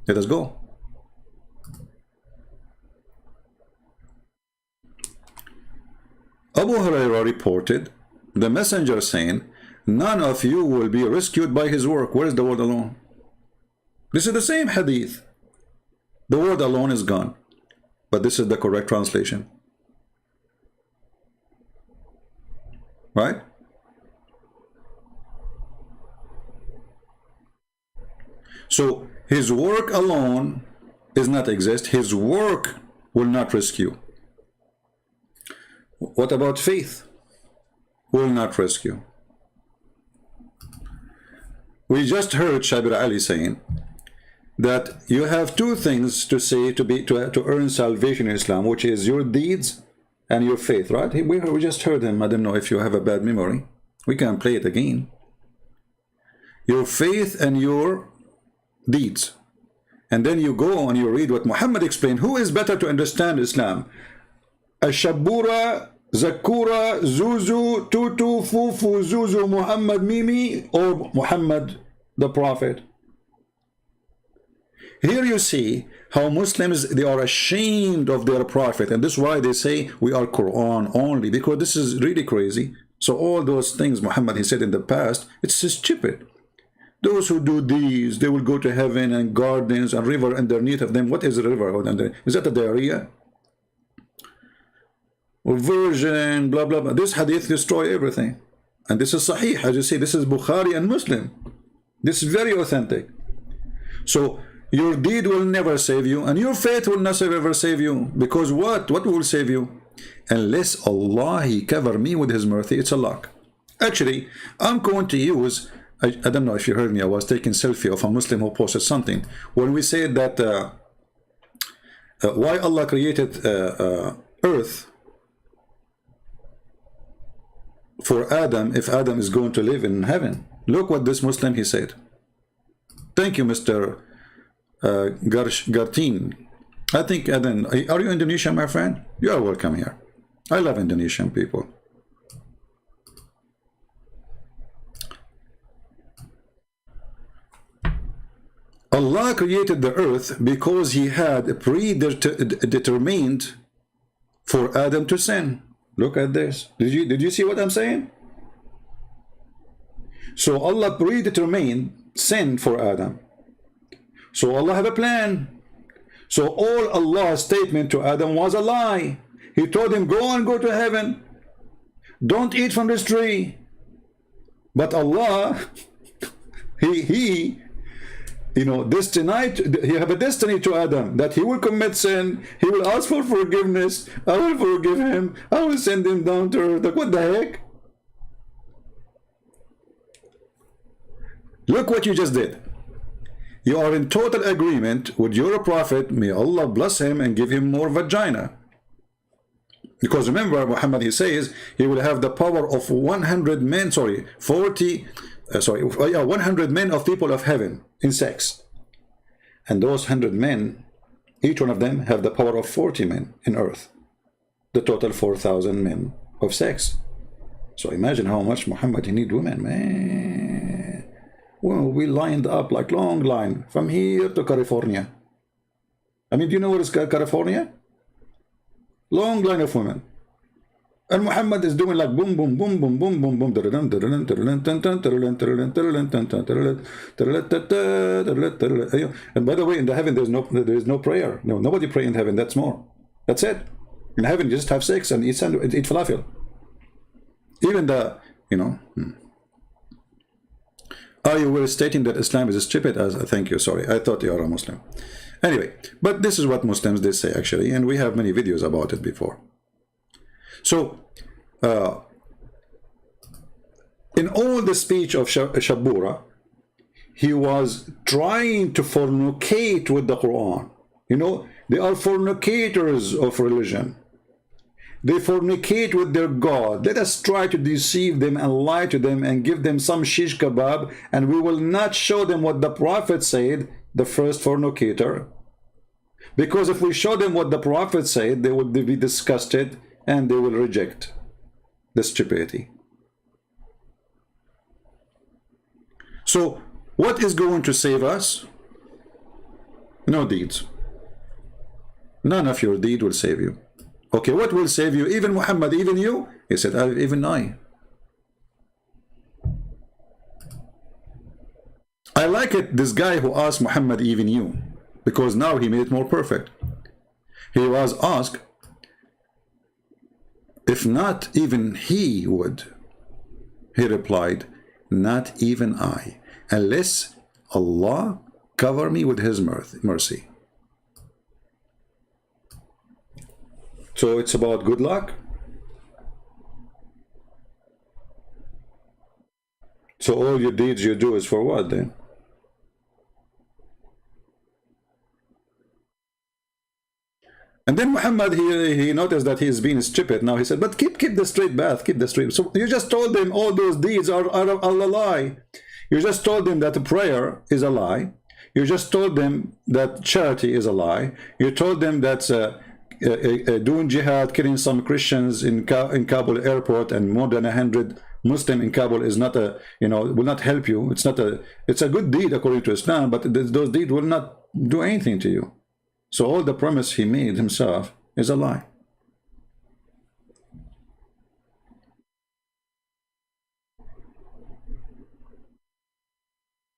Let us go. Abu Hurairah reported the messenger saying, none of you will be rescued by his work. Where is the word alone? This is the same hadith. The word alone is gone. But this is the correct translation. Right? So his work alone does not exist. His work will not rescue. What about faith? Will not rescue. We just heard Shabir Ali saying that you have two things to say to earn salvation in Islam, which is your deeds and your faith, right? We just heard him. I don't know if you have a bad memory. We can play it again. Your faith and your deeds. And then you go and you read what Muhammad explained. Who is better to understand Islam? Ashabura, Zakura, Zuzu, Tutu, Fufu, Zuzu, Muhammad, Mimi, or Muhammad the Prophet? Here you see how Muslims, they are ashamed of their Prophet, and this is why they say we are Quran only, because this is really crazy. So all those things Muhammad, he said in the past, it's stupid. Those who do these, they will go to heaven, and gardens and river underneath of them. What is a river? Is that a diarrhea? Or virgin, blah, blah, blah. This hadith destroy everything. And this is Sahih, as you see, this is Bukhari and Muslim. This is very authentic. So your deed will never save you, and your faith will not ever save you. Because what? What will save you? Unless Allah, He cover me with His mercy, it's a luck. Actually, I'm going to use, I don't know if you heard me, I was taking selfie of a Muslim who posted something. When we said that why Allah created earth for Adam if Adam is going to live in heaven. Look what this Muslim, he said. Thank you, Mr. Gartin. I think, Adan, are you Indonesian, my friend? You are welcome here. I love Indonesian people. Allah created the earth because He had predetermined for Adam to sin. Look at this. Did you see what I'm saying? So Allah predetermined sin for Adam. So Allah had a plan. So all Allah's statement to Adam was a lie. He told him, go to heaven. Don't eat from this tree. But Allah, He destined, He have a destiny to Adam that he will commit sin, he will ask for forgiveness, I will forgive him, I will send him down to earth. Like, what the heck? Look what you just did. You are in total agreement with your prophet, may Allah bless him and give him more vagina. Because remember, Muhammad, he says he will have the power of 100 men, sorry, 100 men of people of heaven in sex. And those 100 men, each one of them have the power of 40 men in earth. The total 4,000 men of sex. So imagine how much Muhammad he need women, man. Well, we lined up like long line from here to California. I mean, do you know what is California? Long line of women. And Muhammad is doing like boom, boom, boom, boom, boom, boom, boom. And by the way, in the heaven, there is no prayer. No, nobody pray in heaven. That's more. That's it. In heaven, you just have sex and eat falafel. Even the, you were stating that Islam is stupid. Thank you. Sorry, I thought you are a Muslim. Anyway, but this is what Muslims did say actually, and we have many videos about it before. So, in all the speech of Shabura, he was trying to fornicate with the Quran. They are fornicators of religion. They fornicate with their God. Let us try to deceive them and lie to them and give them some shish kebab, and we will not show them what the Prophet said, the first fornicator. Because if we show them what the Prophet said, they would be disgusted and they will reject the stupidity. So, what is going to save us? No deeds. None of your deed will save you. Okay, what will save you? Even Muhammad, even you? He said, even I. I like it, this guy who asked Muhammad, even you, because now he made it more perfect. He was asked, if not even he would. He replied, not even I, unless Allah cover me with his mercy. So it's about good luck. So all your deeds you do is for what then? And then Muhammad, he noticed that he is being stupid. Now he said, but keep the straight path, keep the straight. So you just told them all those deeds are a lie. You just told them that prayer is a lie. You just told them that charity is a lie. You told them that doing jihad, killing some Christians in Kabul airport and more than 100 Muslim in Kabul is not will not help you. It's a good deed according to Islam, but those deeds will not do anything to you. So all the promise he made himself is a lie.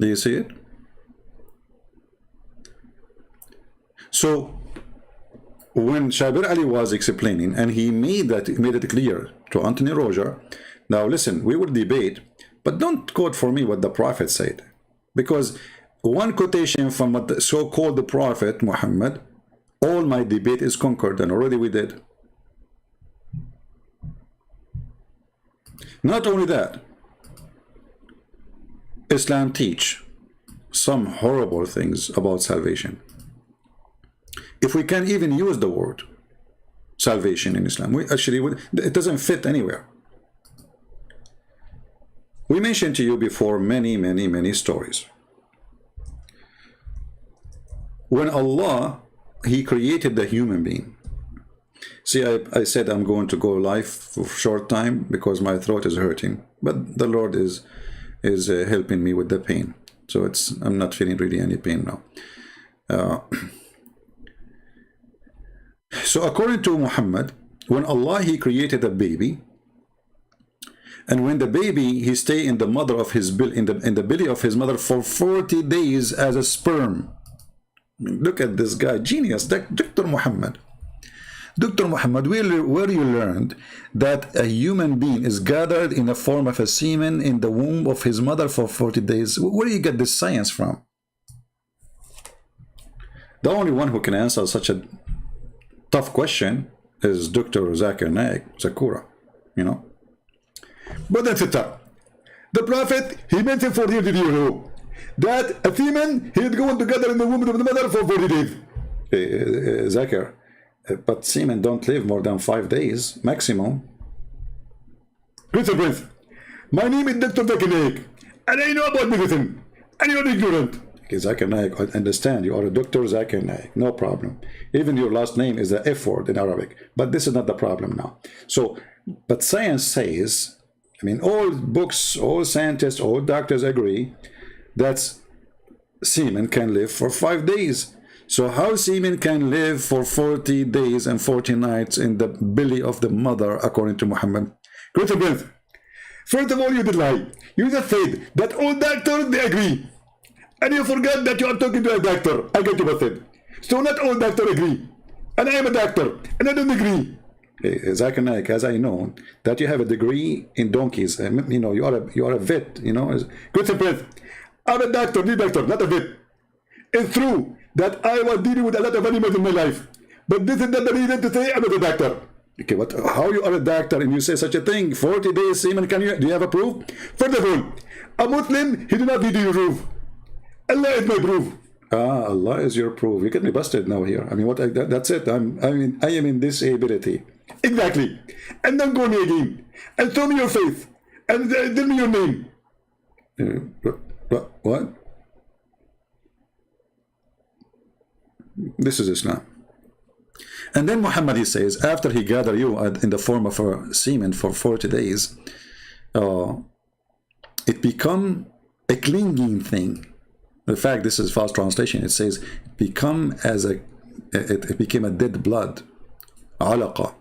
Do you see it? So when Shabir Ali was explaining, and he made it clear to Anthony Roger, now listen, we will debate, but don't quote for me what the Prophet said, because one quotation from what the so-called Prophet Muhammad, all my debate is conquered, and already we did. Not only that, Islam teach some horrible things about salvation. If we can even use the word salvation in Islam, it doesn't fit anywhere. We mentioned to you before many stories. When Allah, he created the human being. See, I said I'm going to go live for a short time because my throat is hurting, but the Lord is helping me with the pain. So I'm not feeling really any pain now. So according to Muhammad, when Allah, he created a baby, and when the baby, he stay in the mother of his in the belly of his mother for 40 days as a sperm. Look at this guy, genius, Dr. Muhammad. Dr. Muhammad, where you learned that a human being is gathered in the form of a semen in the womb of his mother for 40 days? Where do you get this science from? The only one who can answer such a tough question is Dr. Zakir Naik, Zakura, But that's it. The Prophet, he mentioned for you, did you know that a semen, he'd go together in the womb of the mother for 40 days. Zakir, But semen don't live more than 5 days maximum. Listen, Prince. My name is Dr. Zakir Naik, and I know about medicine, and you're ignorant. Okay, Zakir Naik, I understand. You are a Dr. Zakir Naik. No problem. Even your last name is the F word in Arabic. But this is not the problem now. So, but science says, I mean, all books, all scientists, all doctors agree that semen can live for 5 days. So how semen can live for 40 days and 40 nights in the belly of the mother, according to Muhammad? Listen, Prince. First of all, you did lie. You just said that all doctors, they agree. And you forgot that you are talking to a doctor. I get you busted. So not all doctors agree. And I am a doctor, and I don't agree. Zakir Naik, as I know, that you have a degree in donkeys. You know, you are a vet, you know. Listen, Prince. I'm a doctor, not a vet. It's true that I was dealing with a lot of animals in my life. But this is not the reason to say I'm not a doctor. Okay, what? How you are a doctor and you say such a thing? 40 days semen, do you have a proof? First of all, a Muslim, he do not need your proof. Allah is my proof. Allah is your proof. You get me busted now here. I mean, that's it. I am in disability. Exactly. And don't go me again. And show me your face. And tell me your name. What? This is Islam. And then Muhammad, he says, after he gathered you in the form of a semen for 40 days, it become a clinging thing. In fact, this is false translation. It says, it became a dead blood, alaqa.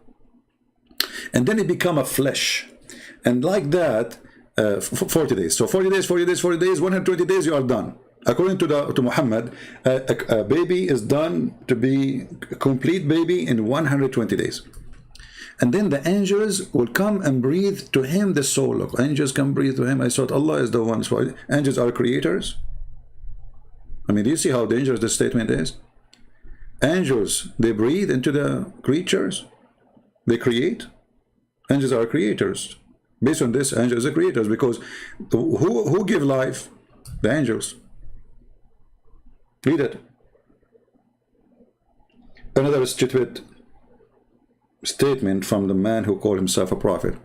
And then it become a flesh. And like that, 40 days. So 40 days, 40 days, 40 days, 120 days, you are done. According to Muhammad, a baby is done to be a complete baby in 120 days. And then the angels will come and breathe to him the soul. Look, angels can breathe to him. I thought Allah is the one. So angels are creators. I mean, do you see how dangerous this statement is? Angels, they breathe into the creatures. They create. Angels are creators. Based on this, angels are creators, because who give life? The angels. Read it. Another stupid statement from the man who called himself a prophet.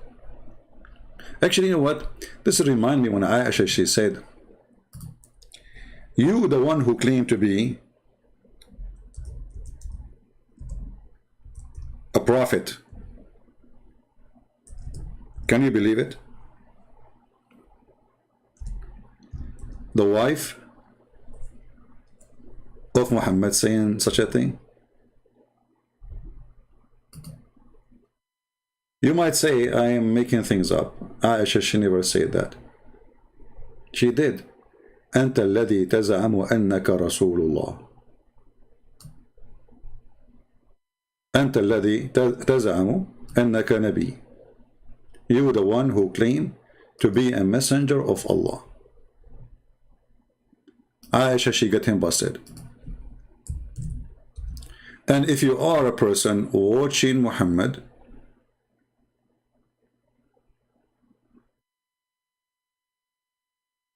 Actually, you know what? This reminds me when Aisha, she said, you, the one who claimed to be a prophet, can you believe it? The wife of Muhammad saying such a thing? You might say I am making things up. Aisha, she never said that. She did. أنت الذي تزعم أنك رسول الله. أنت الذي تزعم أنك نبي. You, the one who claim to be a messenger of Allah. Aisha, she got him busted. And if you are a person watching Muhammad,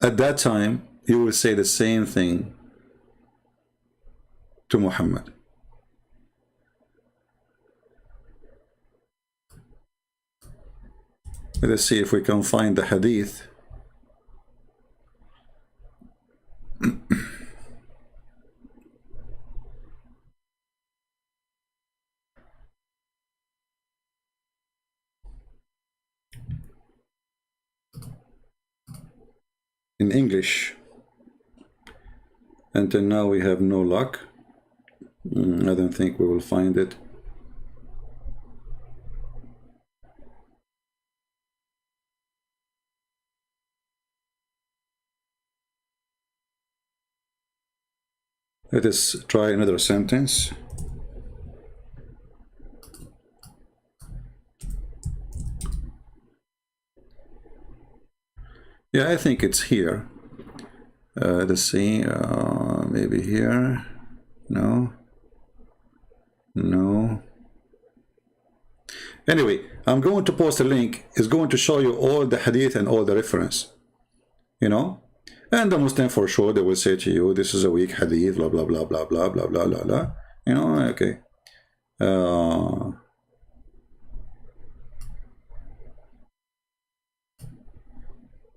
at that time, you will say the same thing to Muhammad. Let us see if we can find the hadith. In English. Until now we have no luck. I don't think we will find it. Let us try another sentence. Yeah, I think it's here. Let's see, maybe here. No. No. Anyway, I'm going to post a link. It's going to show you all the hadith and all the reference. You know? And the Muslim, for sure, they will say to you, this is a weak hadith, blah, blah, blah, blah, blah, blah, blah, blah, blah. You know, okay.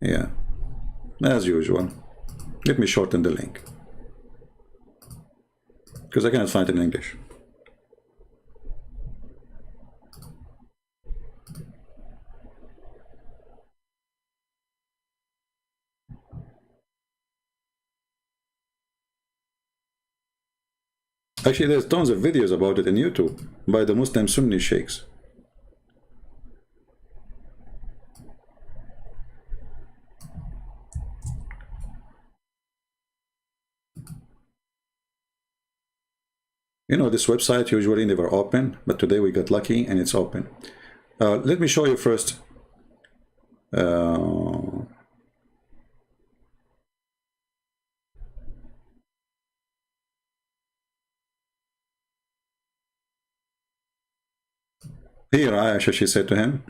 Yeah, as usual. Let me shorten the link because I cannot find it in English. Actually, there's tons of videos about it in YouTube by the Muslim Sunni sheikhs. You know, this website usually never open, but today we got lucky and it's open. Let me show you first. Here, Aisha, she said to him,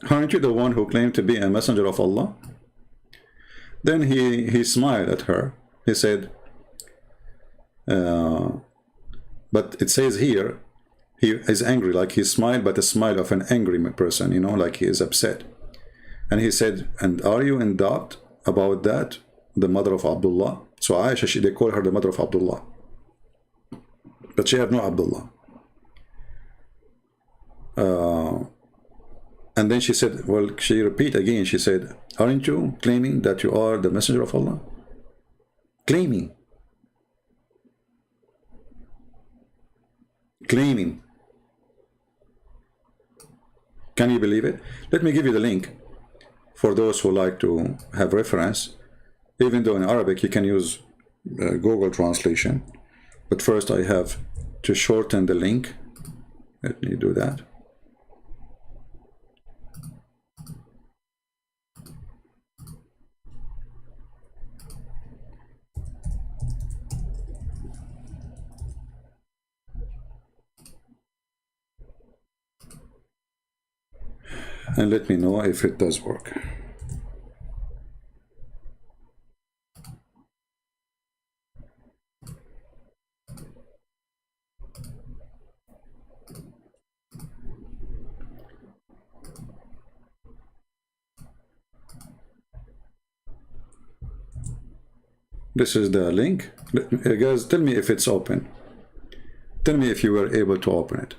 aren't you the one who claimed to be a messenger of Allah? Then he smiled at her. He said, but it says here, he is angry, like he smiled, but a smile of an angry person, you know, like he is upset. And he said, and are you in doubt about that, the mother of Abdullah? So Aisha, they call her the mother of Abdullah. But she had no Abdullah. And then she said, well, she repeat again, she said, aren't you claiming that you are the messenger of Allah? Claiming. Claiming. Can you believe it? Let me give you the link for those who like to have reference. Even though in Arabic you can use Google translation. But first I have to shorten the link. Let me do that. And let me know if it does work. This is the link. Guys, tell me if it's open. Tell me if you were able to open it.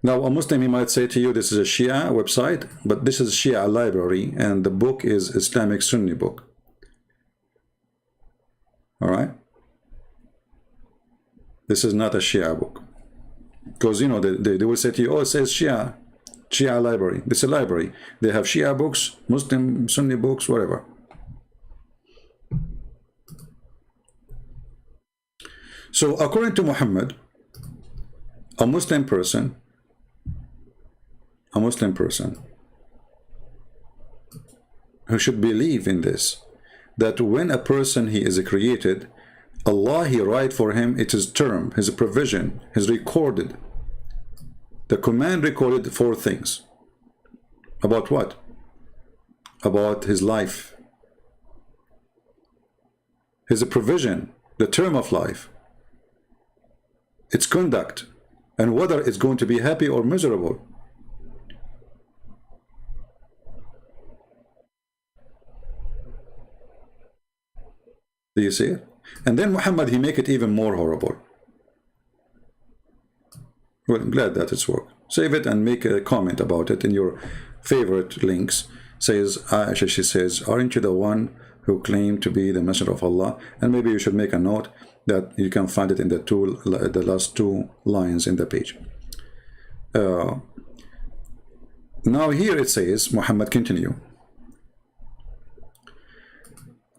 Now, a Muslim, he might say to you, this is a Shia website, but this is Shia library, and the book is Islamic Sunni book. All right? This is not a Shia book. Because, you know, they will say to you, oh, it says Shia library. This is a library. They have Shia books, Muslim Sunni books, whatever. So, according to Muhammad, a Muslim person who should believe in this, that when a person he is created, Allah he write for him, it is term, his provision, his recorded. The command recorded 4 things. About what? About his life. His provision, the term of life, its conduct, and whether it's going to be happy or miserable. Do you see it? And then Muhammad, he make it even more horrible. Well, I'm glad that it's worked. Save it and make a comment about it in your favorite links. Says Aisha, she says, aren't you the one who claimed to be the messenger of Allah? And maybe you should make a note that you can find it in the last 2 lines in the page. Now here it says, Muhammad, continue.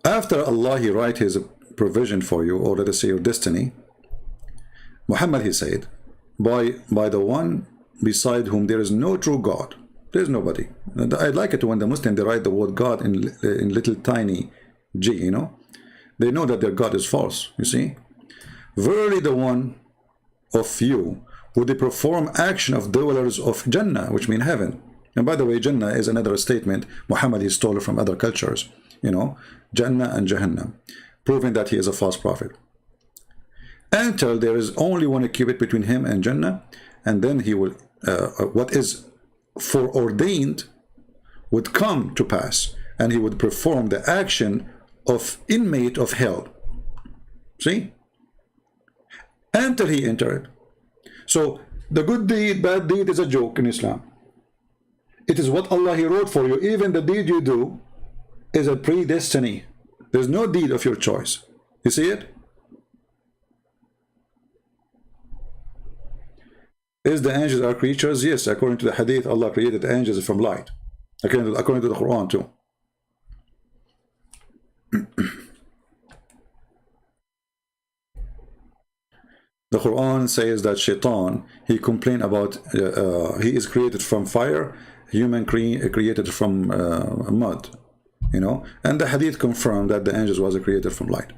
After Allah he write his provision for you, or let us say your destiny, Muhammad he said, by the one beside whom there is no true God. There is nobody. I like it when the Muslim they write the word God in little tiny g, you know. They know that their God is false, you see. Verily the one of you would they perform action of dwellers of Jannah, which mean heaven. And by the way, Jannah is another statement Muhammad he stole from other cultures, you know, Jannah and Jahannam, proving that he is a false prophet. until there is only one cubit between him and Jannah, and then he will, what is foreordained would come to pass, and he would perform the action of inmate of hell. See? Until he entered. So the good deed, bad deed is a joke in Islam. It is what Allah He wrote for you. Even the deed you do is a predestiny. There's no deed of your choice. You see it? Is the angels are creatures? Yes, according to the hadith, Allah created the angels from light. According to the Quran too. The Quran says that Shaitan, he complained about, he is created from fire, human created from mud, you know, and the hadith confirmed that the angels was created from light.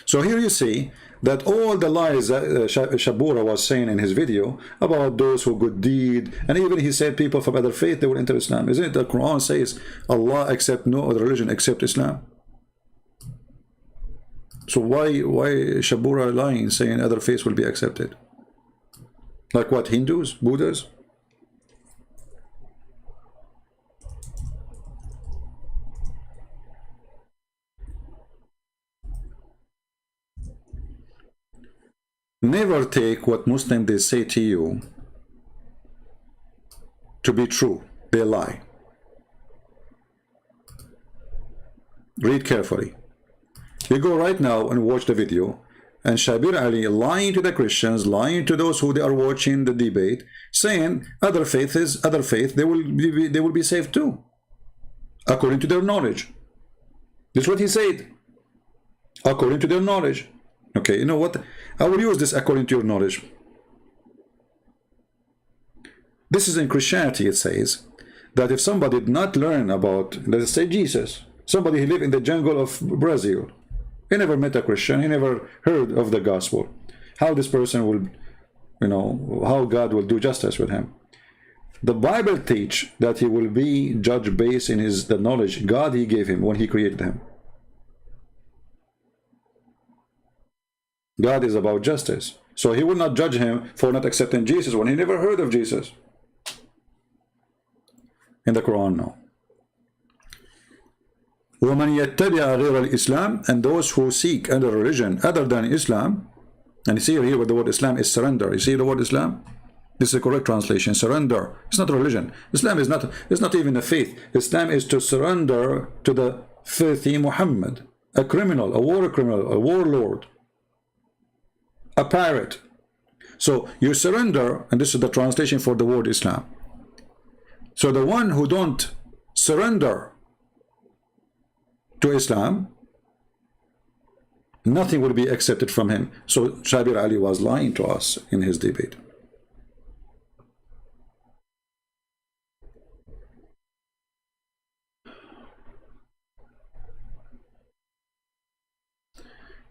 So here you see that all the lies that Shabura was saying in his video about those who good deed, and even he said people from other faith, they will enter Islam. Isn't it the Quran says Allah accept no other religion except Islam? So why Shabura lying, saying other faiths will be accepted? Like what, Hindus, Buddhas? Never take what Muslims they say to you to be true. They lie. Read carefully. You go right now and watch the video, and Shabir Ali lying to the Christians, lying to those who they are watching the debate, saying other faith they will be saved too, according to their knowledge. That's what he said. According to their knowledge. Okay, you know what? I will use this according to your knowledge. This is in Christianity. It says that if somebody did not learn about, let's say Jesus, somebody who lived in the jungle of Brazil, he never met a Christian, he never heard of the gospel, how this person will, you know, how God will do justice with him. The Bible teach that he will be judged based in the knowledge God he gave him when he created him. God is about justice. So he will not judge him for not accepting Jesus when he never heard of Jesus. In the Quran, no. وَمَنْ يَتَّبِعَ غَيْرَ الْإِسْلَامِ, and those who seek other religion other than Islam, and you see here where the word Islam is surrender. You see the word Islam? This is the correct translation, surrender. It's not a religion. Islam is not, it's not even a faith. Islam is to surrender to the filthy Muhammad, a criminal, a war criminal, a warlord, a pirate. So you surrender, and this is the translation for the word Islam. So the one who don't surrender to Islam, nothing will be accepted from him. So Shabir Ali was lying to us in his debate.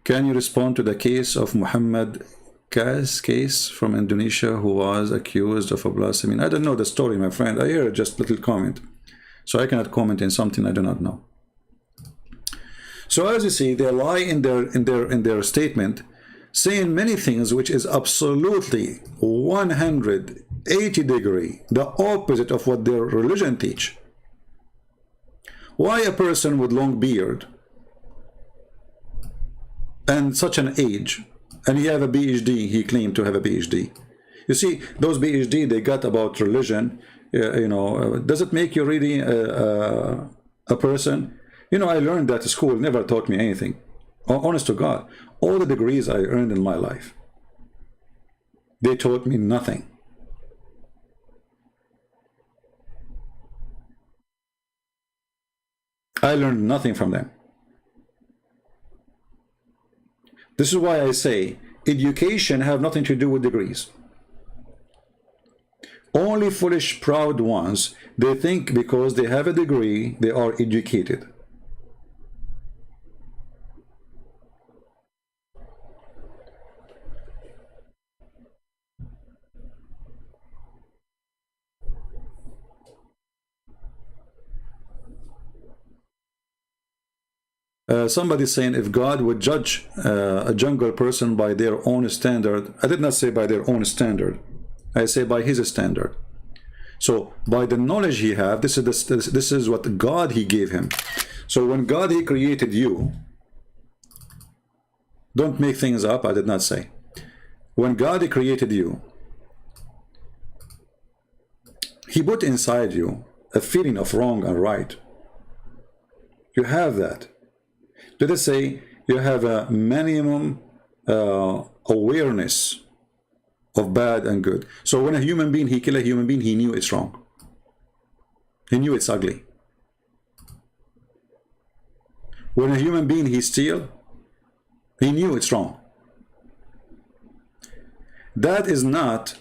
Can you respond to the case of Muhammad Kaz case from Indonesia, who was accused of a blasphemy? I don't know the story, my friend. I hear just a little comment, so I cannot comment in something I do not know. So as you see, they lie in their statement, saying many things which is absolutely 180-degree the opposite of what their religion teach. Why a person with long beard and such an age, and he have a PhD, he claimed to have a PhD. You see, those PhD they got about religion, you know, does it make you really a person? You know, I learned that school never taught me anything. Honest to God, all the degrees I earned in my life, they taught me nothing. I learned nothing from them. This is why I say education have nothing to do with degrees. Only foolish, proud ones, they think because they have a degree, they are educated. Somebody saying if God would judge a jungle person by their own standard. I did not say by their own standard. I say by his standard. So by the knowledge he have, this is what God he gave him. So when God he created you, don't make things up. I did not say. When God he created you, he put inside you a feeling of wrong and right. You have that. Let us say you have a minimum awareness of bad and good. So when a human being, he kill a human being, he knew it's wrong. He knew it's ugly. When a human being, he steal, he knew it's wrong. That is not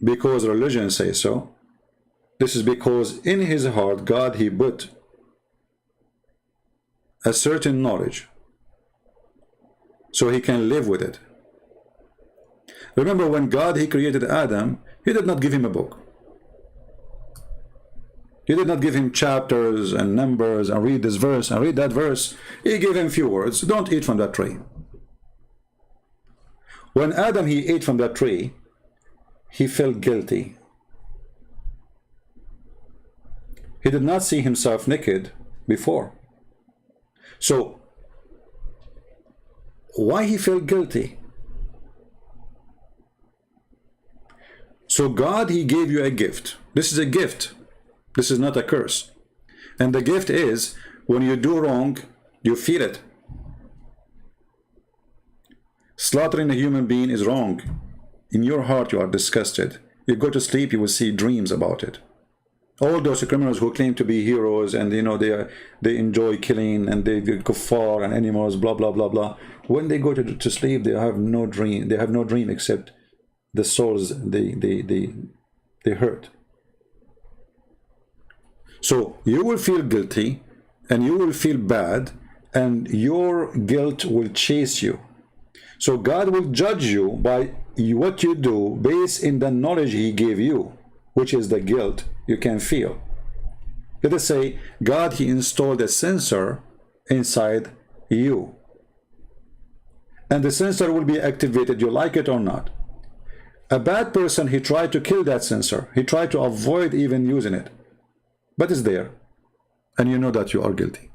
because religion says so. This is because in his heart, God, he put a certain knowledge so he can live with it. Remember when God he created Adam, he did not give him a book. He did not give him chapters and numbers and read this verse and read that verse. He gave him few words. Don't eat from that tree. When Adam he ate from that tree, he felt guilty. He did not see himself naked before. So, why he felt guilty? So God, he gave you a gift. This is a gift. This is not a curse. And the gift is, when you do wrong, you feel it. Slaughtering a human being is wrong. In your heart, you are disgusted. You go to sleep, you will see dreams about it. All those criminals who claim to be heroes and they enjoy killing and they kuffar and animals, blah blah blah blah. When they go to sleep, they have no dream. They have no dream except the souls they hurt. So you will feel guilty and you will feel bad and your guilt will chase you. So God will judge you by what you do based in the knowledge he gave you, which is the guilt you can feel. Let us say God he installed a sensor inside you, and the sensor will be activated, you like it or not. A bad person, he tried to kill that sensor. He tried to avoid even using it, but it's there, and you know that you are guilty.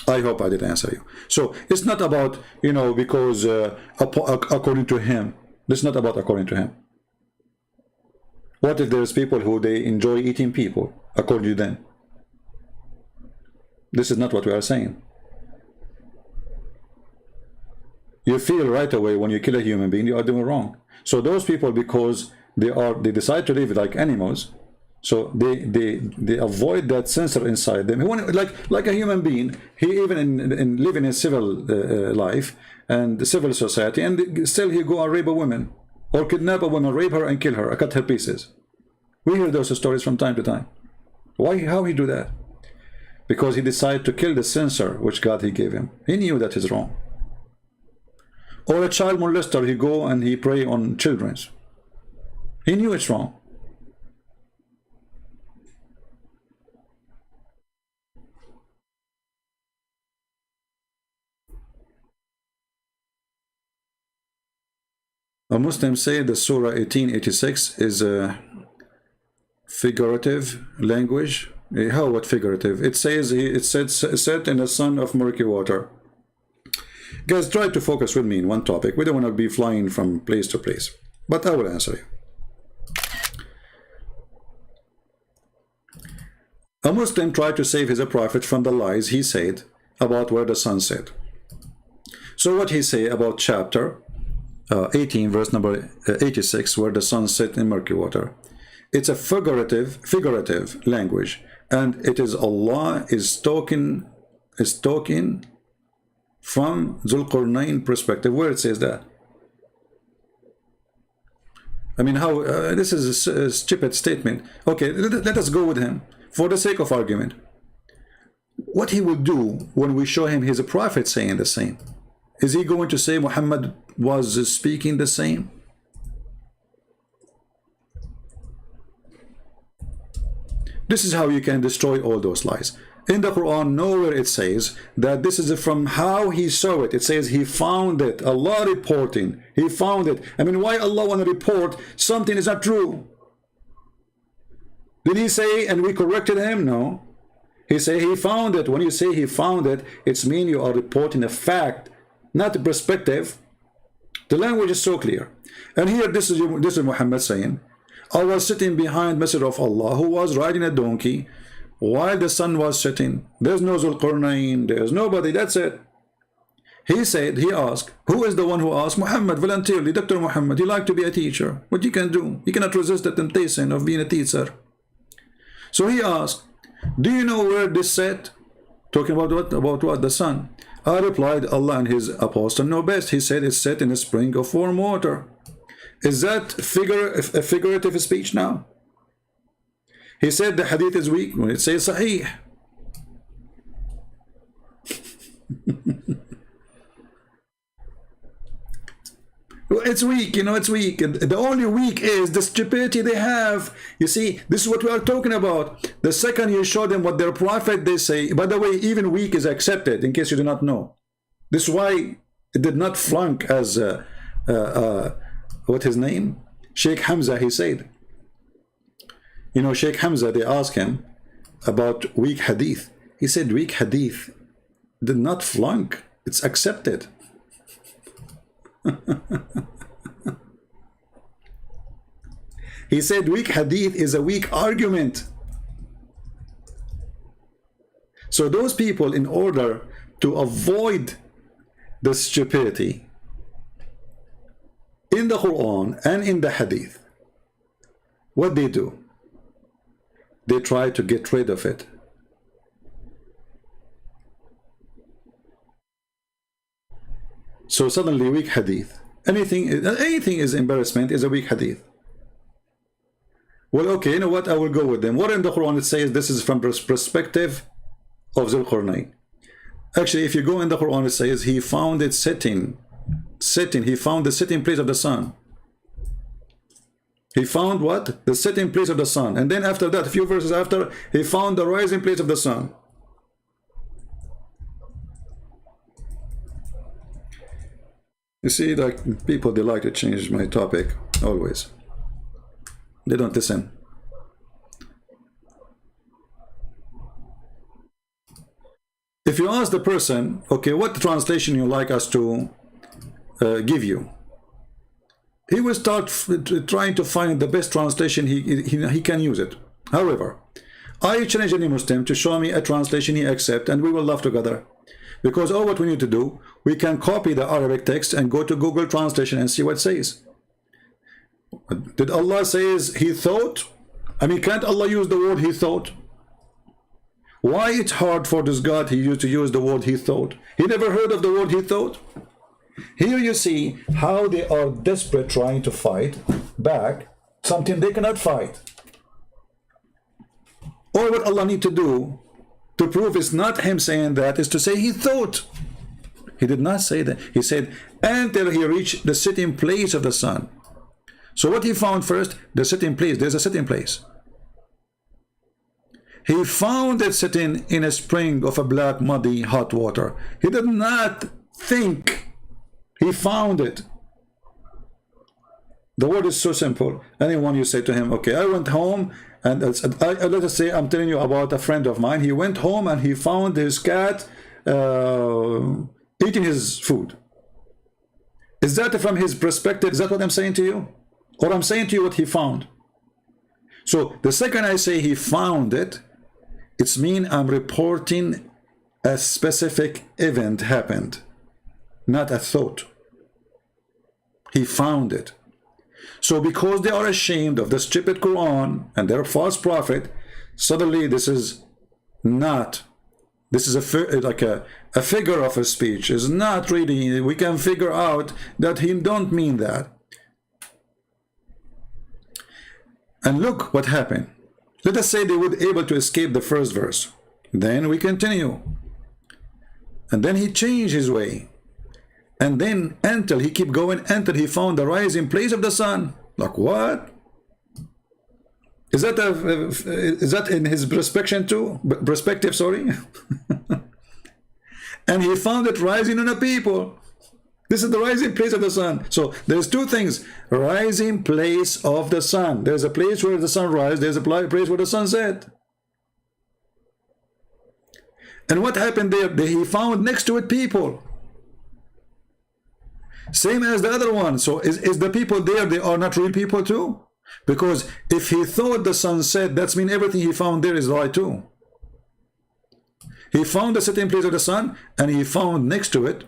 I hope I did answer you. So it's not about, because according to him. It's not about according to him. What if there's people who they enjoy eating people according to them? This is not what we are saying. You feel right away when you kill a human being, you are doing wrong. So those people, because they decide to live like animals, so they avoid that sensor inside them. Like a human being, he even in living in civil life and the civil society, and still he go and rape a woman or kidnap a woman, rape her and kill her, cut her pieces. We hear those stories from time to time. Why? How he do that? Because he decided to kill the sensor which God he gave him. He knew that is wrong. Or a child molester, he go and he prey on children. He knew it's wrong. A Muslim say the Surah 1886 is a figurative language. How? What figurative? It says it set in the sun of murky water. Guys, try to focus with me in one topic. We don't want to be flying from place to place, but I will answer you. A Muslim tried to save his prophet from the lies he said about where the sun set. So what he say about chapter 18, verse number 86, where the sun set in murky water? It's a figurative language, and it is Allah is talking from Zulqarnain perspective, where it says that. I mean, how this is a stupid statement. Okay, let us go with him for the sake of argument. What he will do when we show him his prophet saying the same? Is he going to say Muhammad was speaking the same? This is how you can destroy all those lies. In the Quran, nowhere it says that this is from how he saw it. It says he found it. Allah reporting. He found it. I mean, why Allah want to report something is not true? Did he say and we corrected him? No. He say he found it. When you say he found it, it's mean you are reporting a fact, not a perspective. The language is so clear. And here this is Muhammad saying, I was sitting behind Messenger of Allah who was riding a donkey while the sun was setting. There's no Zulqarnain, there's nobody, that's it. He said, he asked, who is the one who asked? Muhammad, voluntarily, Dr. Muhammad, he liked to be a teacher. What you can do? You cannot resist the temptation of being a teacher. So he asked, do you know where this set? Talking about what? About what? The sun. I replied, Allah and his apostle know best. He said it's set in a spring of warm water. Is that a figurative speech now? He said the hadith is weak when it says sahih. It's weak, you know, it's weak. The only weak is the stupidity they have. You see, this is what we are talking about. The second you show them what their prophet they say, by the way, even weak is accepted, in case you do not know. This is why it did not flunk as what his name? Sheikh Hamza, he said. You know, Sheikh Hamza, they asked him about weak hadith. He said weak hadith did not flunk. It's accepted. He said weak hadith is a weak argument. So those people, in order to avoid the stupidity in the Quran and in the hadith, what they do? They try to get rid of it. So suddenly weak hadith. Anything is embarrassment is a weak hadith. Well, okay, you know what? I will go with them. What in the Quran it says this is from perspective of Zulqarnain. Actually, if you go in the Quran, it says he found it sitting. He found the sitting place of the sun. He found what? The sitting place of the sun. And then after that, a few verses after, he found the rising place of the sun. You see, like people, they like to change my topic, always. They don't listen. If you ask the person, okay, what translation you like us to give you? He will start trying to find the best translation he can use it. However, I challenge any Muslim to show me a translation he accepts, and we will laugh together. Because all what we need to do, we can copy the Arabic text and go to Google Translation and see what it says. Did Allah says he thought? I mean, can't Allah use the word he thought? Why it's hard for this God he used to use the word he thought? He never heard of the word he thought? Here you see how they are desperate trying to fight back something they cannot fight. All what Allah need to do to prove it's not him saying that is to say he thought. He did not say that. He said until he reached the sitting place of the sun. So what he found first? The sitting place. There's a sitting place. He found it sitting in a spring of a black, muddy, hot water. He did not think. He found it. The word is so simple. Anyone you say to him, okay, I went home, and let us say I'm telling you about a friend of mine. He went home and he found his cat eating his food. Is that from his perspective? Is that what I'm saying to you? Or I'm saying to you what he found? So the second I say he found it, it's mean I'm reporting a specific event happened, not a thought. He found it. So because they are ashamed of the stupid Quran and their false prophet, suddenly this is not, this is like a figure of a speech. It's not really, we can figure out that he don't mean that. And look what happened. Let us say they were able to escape the first verse. Then we continue. And then he changed his way. And then until he keep going, until he found the rising place of the sun. Like what? Is that in his perspective too? Perspective, sorry. And he found it rising on the people. This is the rising place of the sun. So there's two things: rising place of the sun. There's a place where the sun rises. There's a place where the sun set. And what happened there? He found next to it people. Same as the other one. So is the people there, they are not real people too? Because if he thought the sun set, that means everything he found there is right too. He found the setting place of the sun, and he found next to it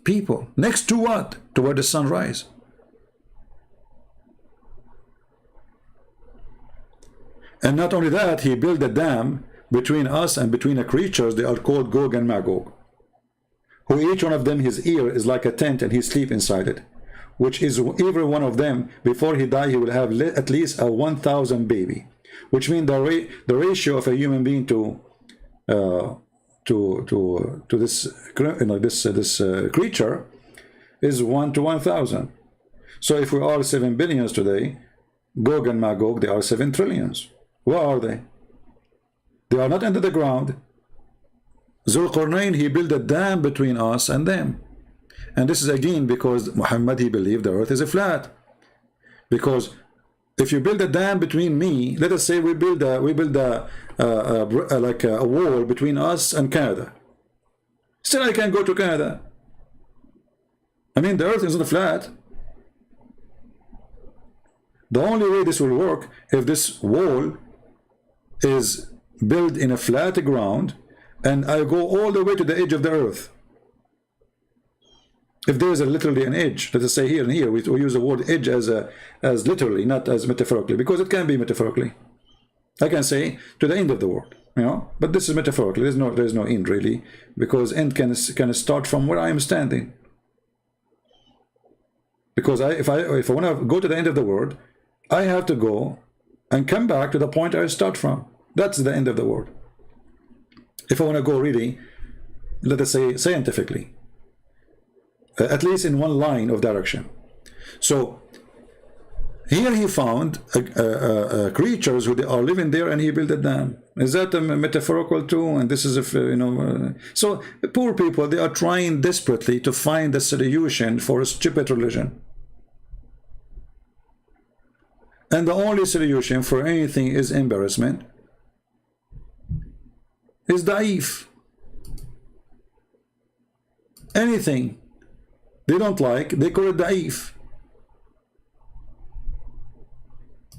people. Next to what? To where the sun rises. And not only that, he built a dam between us and between the creatures. They are called Gog and Magog, who each one of them, his ear is like a tent, and he sleep inside it, which is every one of them, before he die, he will have at least a 1,000 baby, which means the ratio of a human being to this, you know, this creature is 1 to 1,000. So if we are 7 billions today, Gog and Magog, they are 7 trillions. Where are they? They are not under the ground. Zulqarnain, he built a dam between us and them. And this is again because Muhammad, he believed the earth is a flat. Because if you build a dam between me, let us say we build like a wall between us and Canada. Still I can go to Canada. I mean, the earth isn't flat. The only way this will work if this wall is built in a flat ground and I go all the way to the edge of the earth. If there is literally an edge, let us say here and here, we use the word edge as literally, not as metaphorically, because it can be metaphorically. I can say to the end of the world, you know, but this is metaphorically. There's no end really, because end can start from where I am standing. Because if I want to go to the end of the world, I have to go and come back to the point I start from. That's the end of the world. If I want to go really, let us say scientifically, at least in one line of direction. So here he found creatures who they are living there, and he built a dam. Is that a metaphorical too? And this is if you know. So poor people, they are trying desperately to find a solution for a stupid religion. And the only solution for anything is embarrassment. Is da'if. Anything they don't like, they call it da'if.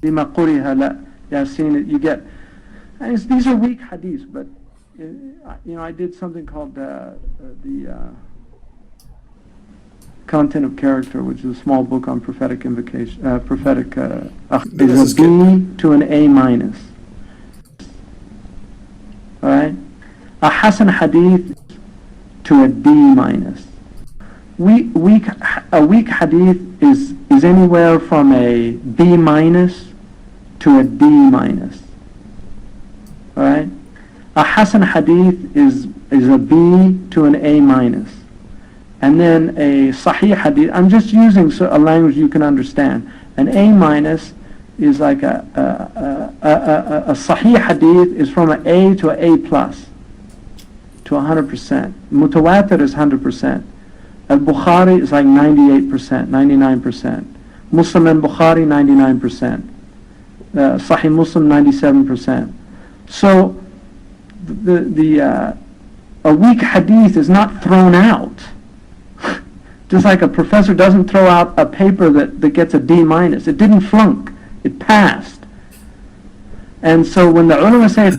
بما قرئ لا Yasin, you get, and these are weak hadiths, but you know, I did something called the Content of Character, which is a small book on prophetic invocation, prophetic is a B to an A minus. All right, a Hasan hadith to a D minus. A weak hadith is anywhere from a B minus to a D minus. All right, a Hasan hadith is a B to an A minus. And then a Sahih hadith, I'm just using a language you can understand. An A minus is like a Sahih hadith is from an A to an A plus to 100%. Mutawatir is 100%. Al-Bukhari is like 98%, 99%. Muslim and Bukhari 99%. Sahih Muslim 97%. So a weak hadith is not thrown out. Just like a professor doesn't throw out a paper that gets a D minus. It didn't flunk. It passed. And so when the ulama say...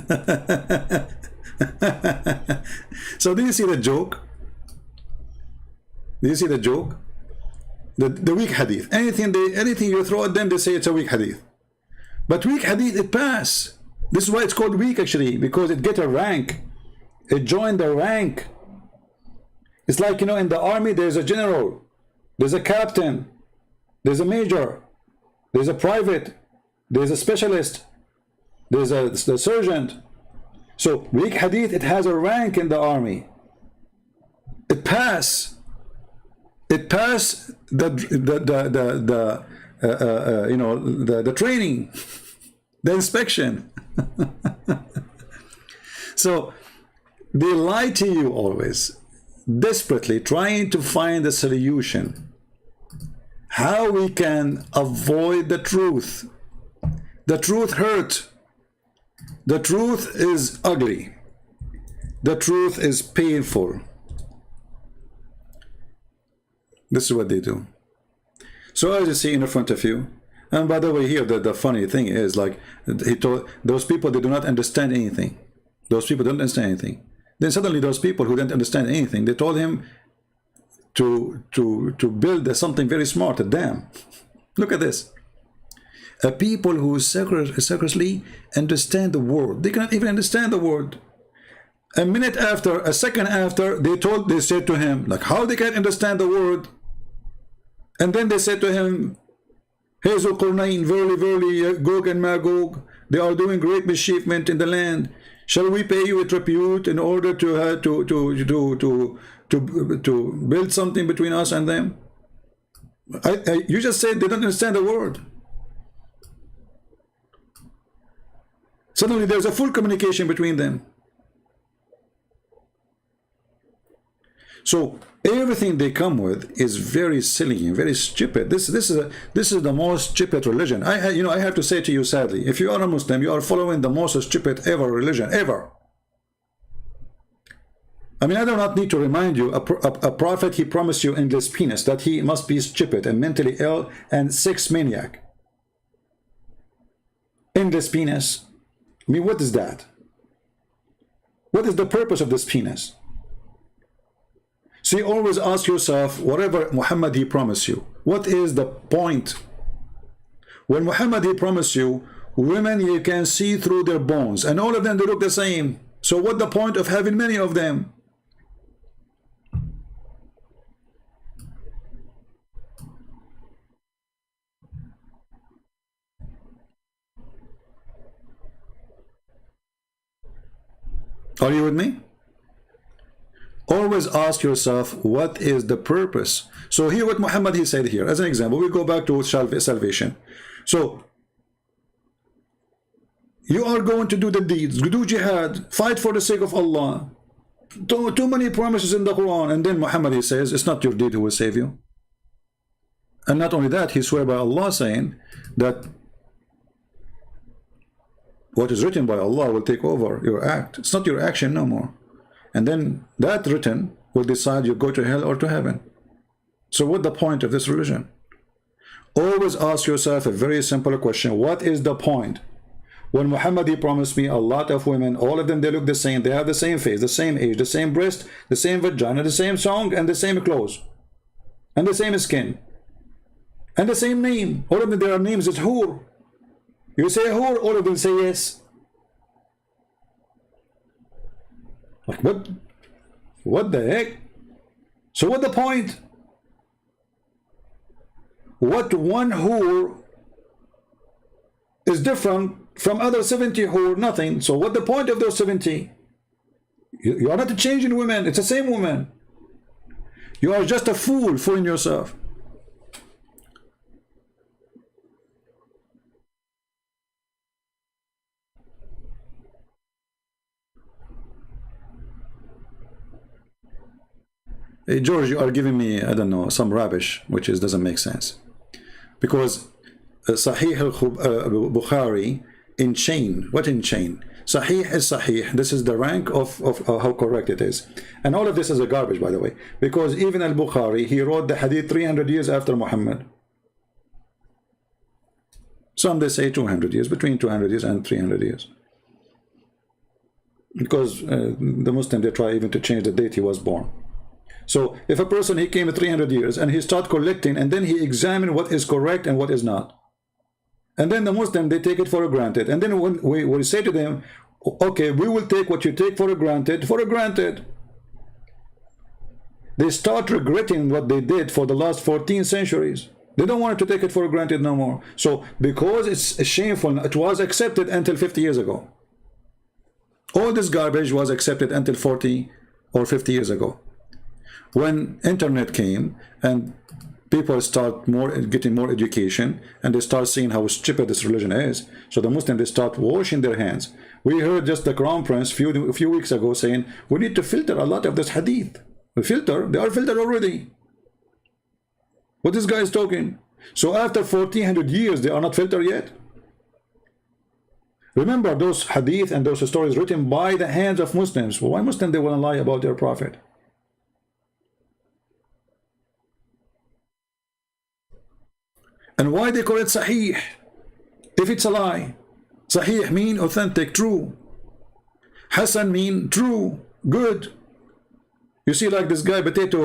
So do you see the joke? Do you see the joke? The weak hadith. Anything you throw at them, they say it's a weak hadith. But weak hadith, it pass. This is why it's called weak actually, because it get a rank. It joined the rank. It's like, you know, in the army, there's a general, there's a captain, there's a major, there's a private, there's a specialist, there's a sergeant. So weak hadith, it has a rank in the army. It pass the training. The inspection. So they lie to you always, desperately trying to find a solution. How we can avoid the truth. The truth hurts. The truth is ugly. The truth is painful. This is what they do. So as you see in front of you, and by the way, here the funny thing is, like he told those people, they do not understand anything. Those people don't understand anything. Then suddenly those people who didn't understand anything, they told him to build something very smart, a dam. Look at this. A people who secretly understand the word. They cannot even understand the word. A minute after, a second after, they said to him, like, how they can understand the word? And then they said to him, "Hey, Zulqarnain, verily, verily, Gog and Magog, they are doing great mischievement in the land. Shall we pay you a tribute in order to build something between us and them?" You just said they don't understand the word. Suddenly there's a full communication between them. So everything they come with is very silly and very stupid. This is the most stupid religion. I have to say to you, sadly, if you are a Muslim, you are following the most stupid ever religion ever. I mean, I do not need to remind you, a prophet, he promised you endless penis, that he must be stupid and mentally ill and sex maniac. Endless penis. I mean, what is that? What is the purpose of this penis? So you always ask yourself, whatever Muhammad he promised you, what is the point? When Muhammad he promised you, women you can see through their bones, and all of them they look the same. So what the point of having many of them? Are you with me? Always ask yourself, what is the purpose? So here what Muhammad he said here, as an example, we go back to salvation. So you are going to do the deeds, do jihad, fight for the sake of Allah. Too many promises in the Quran, and then Muhammad he says, it's not your deed who will save you. And not only that, he swear by Allah saying that what is written by Allah will take over your act. It's not your action no more. And then that written will decide you go to hell or to heaven. So what's the point of this religion? Always ask yourself a very simple question. What is the point? When Muhammad he promised me a lot of women, all of them they look the same, they have the same face, the same age, the same breast, the same vagina, the same song, and the same clothes, and the same skin, and the same name. All of them, their names is Hur. You say Hur, all of them say yes. Like what the heck? So what the point? What one Hur is different from other 70 Hur? Nothing. So what the point of those 70? You are not changing women. It's the same woman. You are just a fool fooling yourself. Hey, George, you are giving me, I don't know, some rubbish, which doesn't make sense. Because Sahih al-Bukhari in chain, what in chain? Sahih is Sahih. This is the rank of how correct it is. And all of this is a garbage, by the way. Because even al-Bukhari, he wrote the hadith 300 years after Muhammad. Some they say 200 years, between 200 years and 300 years. Because the Muslim, they try even to change the date he was born. So if a person, he came 300 years and he start collecting, and then he examined what is correct and what is not. And then the Muslim, they take it for granted. And then when we say to them, okay, we will take what you take for granted. They start regretting what they did for the last 14 centuries. They don't want to take it for granted no more. So because it's shameful, it was accepted until 50 years ago. All this garbage was accepted until 40 or 50 years ago. When internet came and people start getting more education, and they start seeing how stupid this religion is. So the Muslims, they start washing their hands. We heard just the Crown Prince a few weeks ago saying we need to filter a lot of this hadith. We filter, they are filtered already. What this guy is talking? So after 1400 years, they are not filtered yet. Remember those hadith and those stories written by the hands of Muslims. Why Muslims they want to lie about their prophet? And why they call it Sahih if it's a lie? Sahih mean authentic, true. Hasan mean true, good. You see, like this guy Potato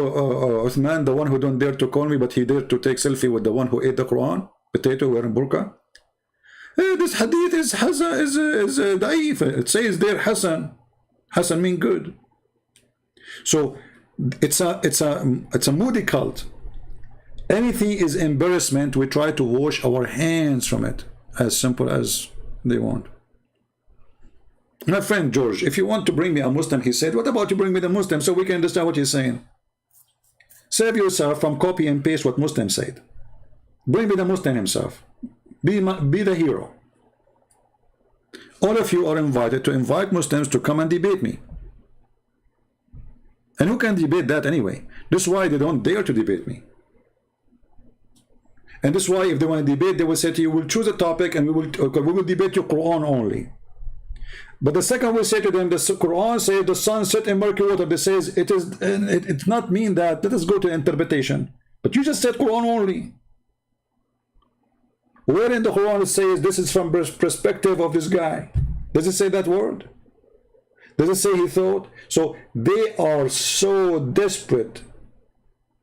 Uthman, the one who don't dare to call me, but he dared to take selfie with the one who ate the Quran. Potato wearing burqa. This hadith is da'if. It says there Hasan. Hasan mean good. So it's a moody cult. Anything is embarrassment, we try to wash our hands from it, as simple as they want. My friend George, if you want to bring me a Muslim, he said, what about you bring me the Muslim so we can understand what he's saying? Save yourself from copy and paste what Muslim said. Bring me the Muslim himself. Be the hero. All of you are invited to invite Muslims to come and debate me. And who can debate that anyway? This is why they don't dare to debate me. And this is why if they want to debate, they will say to you, we'll choose a topic and we will debate your Quran only. But the second we say to them, the Quran says the sun set in murky water. They says it's not mean that. Let us go to interpretation. But you just said Quran only. Where in the Quran it says this is from perspective of this guy? Does it say that word? Does it say he thought? So they are so desperate.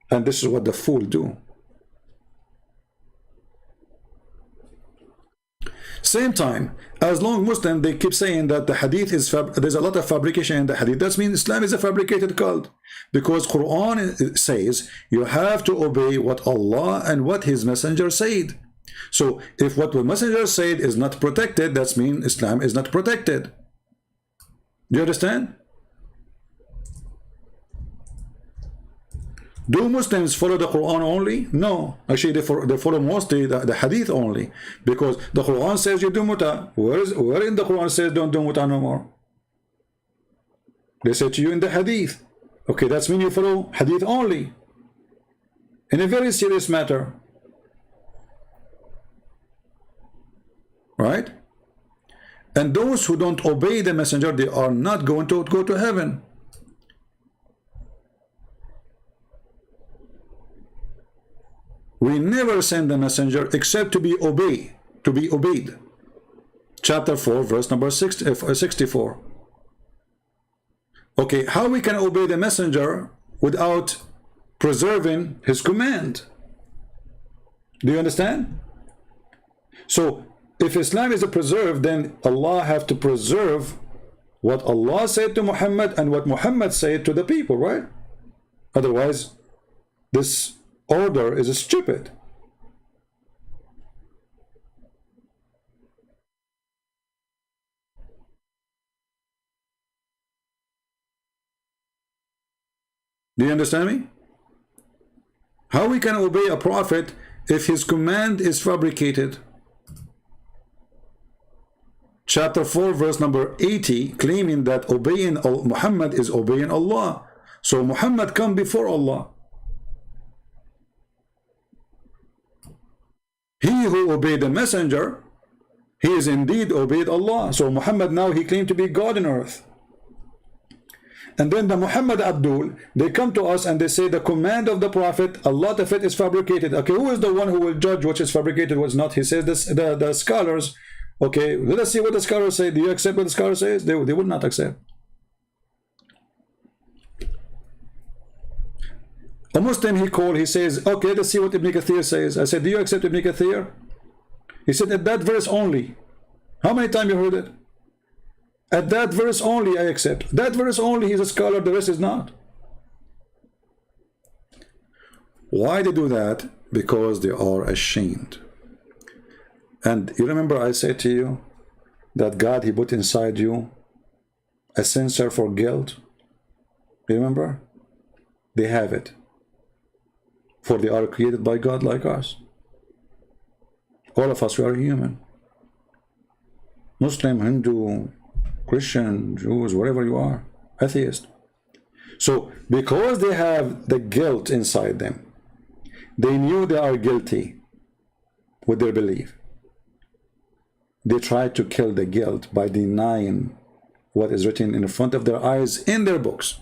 And this is what the fool do. Same time, as long Muslim, they keep saying that the hadith is there's a lot of fabrication in the hadith. That means Islam is a fabricated cult, because Quran says you have to obey what Allah and what His Messenger said. So if what the Messenger said is not protected, that means Islam is not protected. Do you understand? Do Muslims follow the Quran only? No. Actually, they follow mostly the hadith only. Because the Quran says you do muta. Where in the Quran says don't do muta no more? They say to you in the hadith. Okay, that's mean you follow hadith only. In a very serious matter. Right? And those who don't obey the messenger, they are not going to go to heaven. We never send the messenger except to be obeyed. Chapter 4, verse number 64. Okay, how we can obey the messenger without preserving his command? Do you understand? So, if Islam is a preserve, then Allah have to preserve what Allah said to Muhammad and what Muhammad said to the people, right? Otherwise, this order is stupid. Do you understand me? How we can obey a prophet if his command is fabricated? Chapter 4, verse number 80, claiming that obeying Muhammad is obeying Allah. So Muhammad come before Allah. He who obeyed the messenger, he is indeed obeyed Allah. So Muhammad now, he claimed to be God on earth. And then the Muhammad Abdul, they come to us and they say the command of the Prophet, a lot of it is fabricated. Okay, who is the one who will judge which is fabricated, what's not? He says this, the scholars. Okay, let us see what the scholars say. Do you accept what the scholar says? They would not accept. A Muslim he called, he says, okay, let's see what Ibn Kathir says. I said, do you accept Ibn Kathir? He said, at that verse only. How many times you heard it? At that verse only I accept. That verse only, he's a scholar, the rest is not. Why they do that? Because they are ashamed. And you remember I said to you that God, he put inside you a sensor for guilt. Remember? They have it. For they are created by God like us. All of us, we are human. Muslim, Hindu, Christian, Jews, whatever you are, atheist. So, because they have the guilt inside them, they knew they are guilty with their belief. They try to kill the guilt by denying what is written in front of their eyes in their books.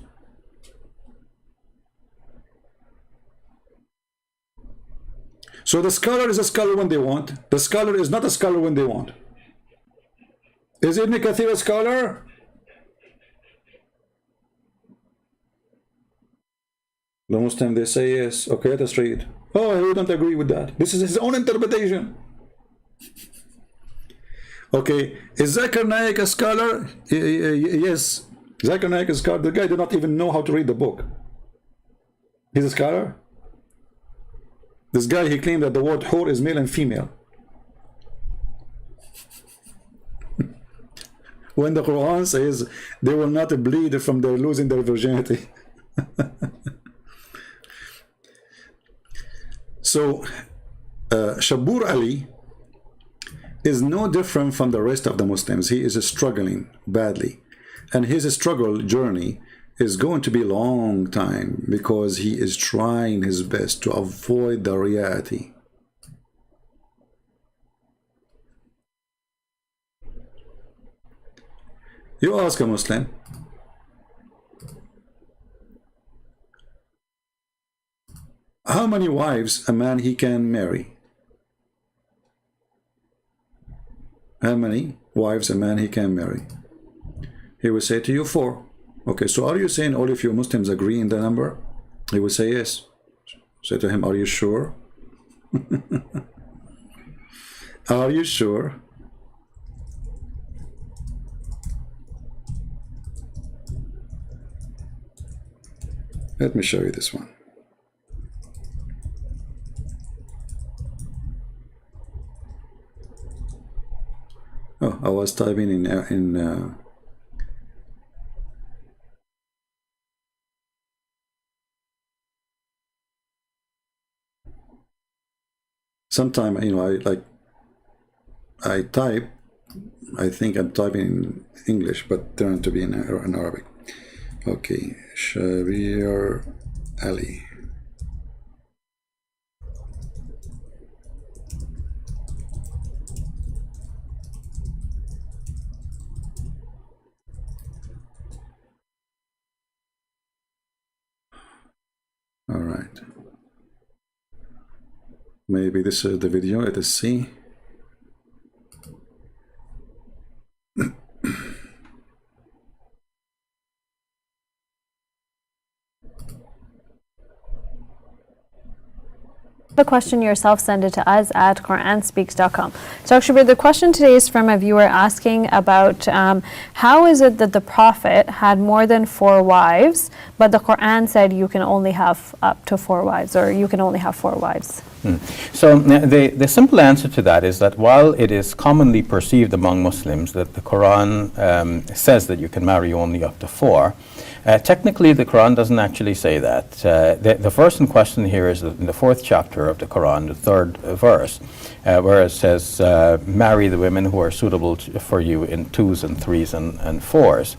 So the scholar is a scholar when they want. The scholar is not a scholar when they want. Is Ibn Kathir a scholar? The Muslim, they say yes. Okay, let us read. Oh, we don't agree with that. This is his own interpretation. Okay, is Zakir Naik a scholar? Yes, Zakir Naik is a scholar. The guy did not even know how to read the book. He's a scholar? This guy, he claimed that the word whore is male and female. When the Quran says they will not bleed from their losing their virginity. So, Shabur Ali is no different from the rest of the Muslims. He is struggling badly. And his struggle journey is going to be a long time because he is trying his best to avoid the reality. You ask a Muslim, how many wives a man he can marry? How many wives a man he can marry? He will say to you 4. Okay, so are you saying all of you Muslims agree in the number? He will say yes. Say to him, are you sure? Are you sure? Let me show you this one. Oh, I was typing in sometime, you know, I type, I think I'm typing in English, but turn to be in Arabic. Okay, Shabir Ali. All right. Maybe this is the video. Let us see. The question yourself, send it to us at QuranSpeaks.com. So actually, the question today is from a viewer asking about how is it that the Prophet had more than 4 wives, but the Quran said you can only have up to 4 wives, or you can only have 4 wives? So the simple answer to that is that while it is commonly perceived among Muslims that the Quran says that you can marry only up to 4, technically the Quran doesn't actually say that. The verse in question here is in the 4th chapter of the Quran, the 3rd verse, where it says, marry the women who are suitable for you in 2s and 3s and 4s,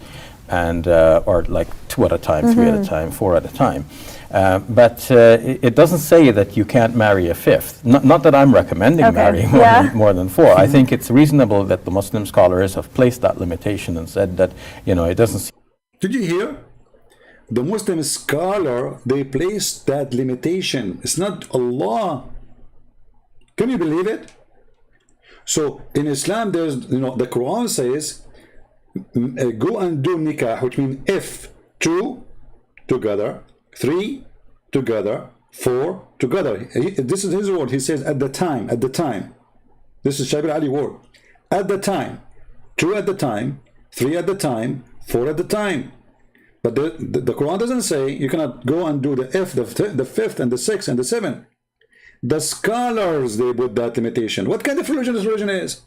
and or like 2 at a time, 3 at a time, 4 at a time. But it doesn't say that you can't marry a 5th. Not that I'm recommending marrying more than 4. I think it's reasonable that the Muslim scholars have placed that limitation and said that, you know, it doesn't. Did you hear? The Muslim scholar, they placed that limitation. It's not Allah. Can you believe it? So in Islam, there's, you know, the Quran says, go and do nikah, which means if 2 together, 3 together, 4 together. This is his word. He says at the time, at the time. This is Shabir Ali word. At the time. 2 at the time, 3 at the time, 4 at the time. But the Quran doesn't say you cannot go and do the if, the 5th and the 6th and the 7th. The scholars, they put that limitation. What kind of religion this religion is?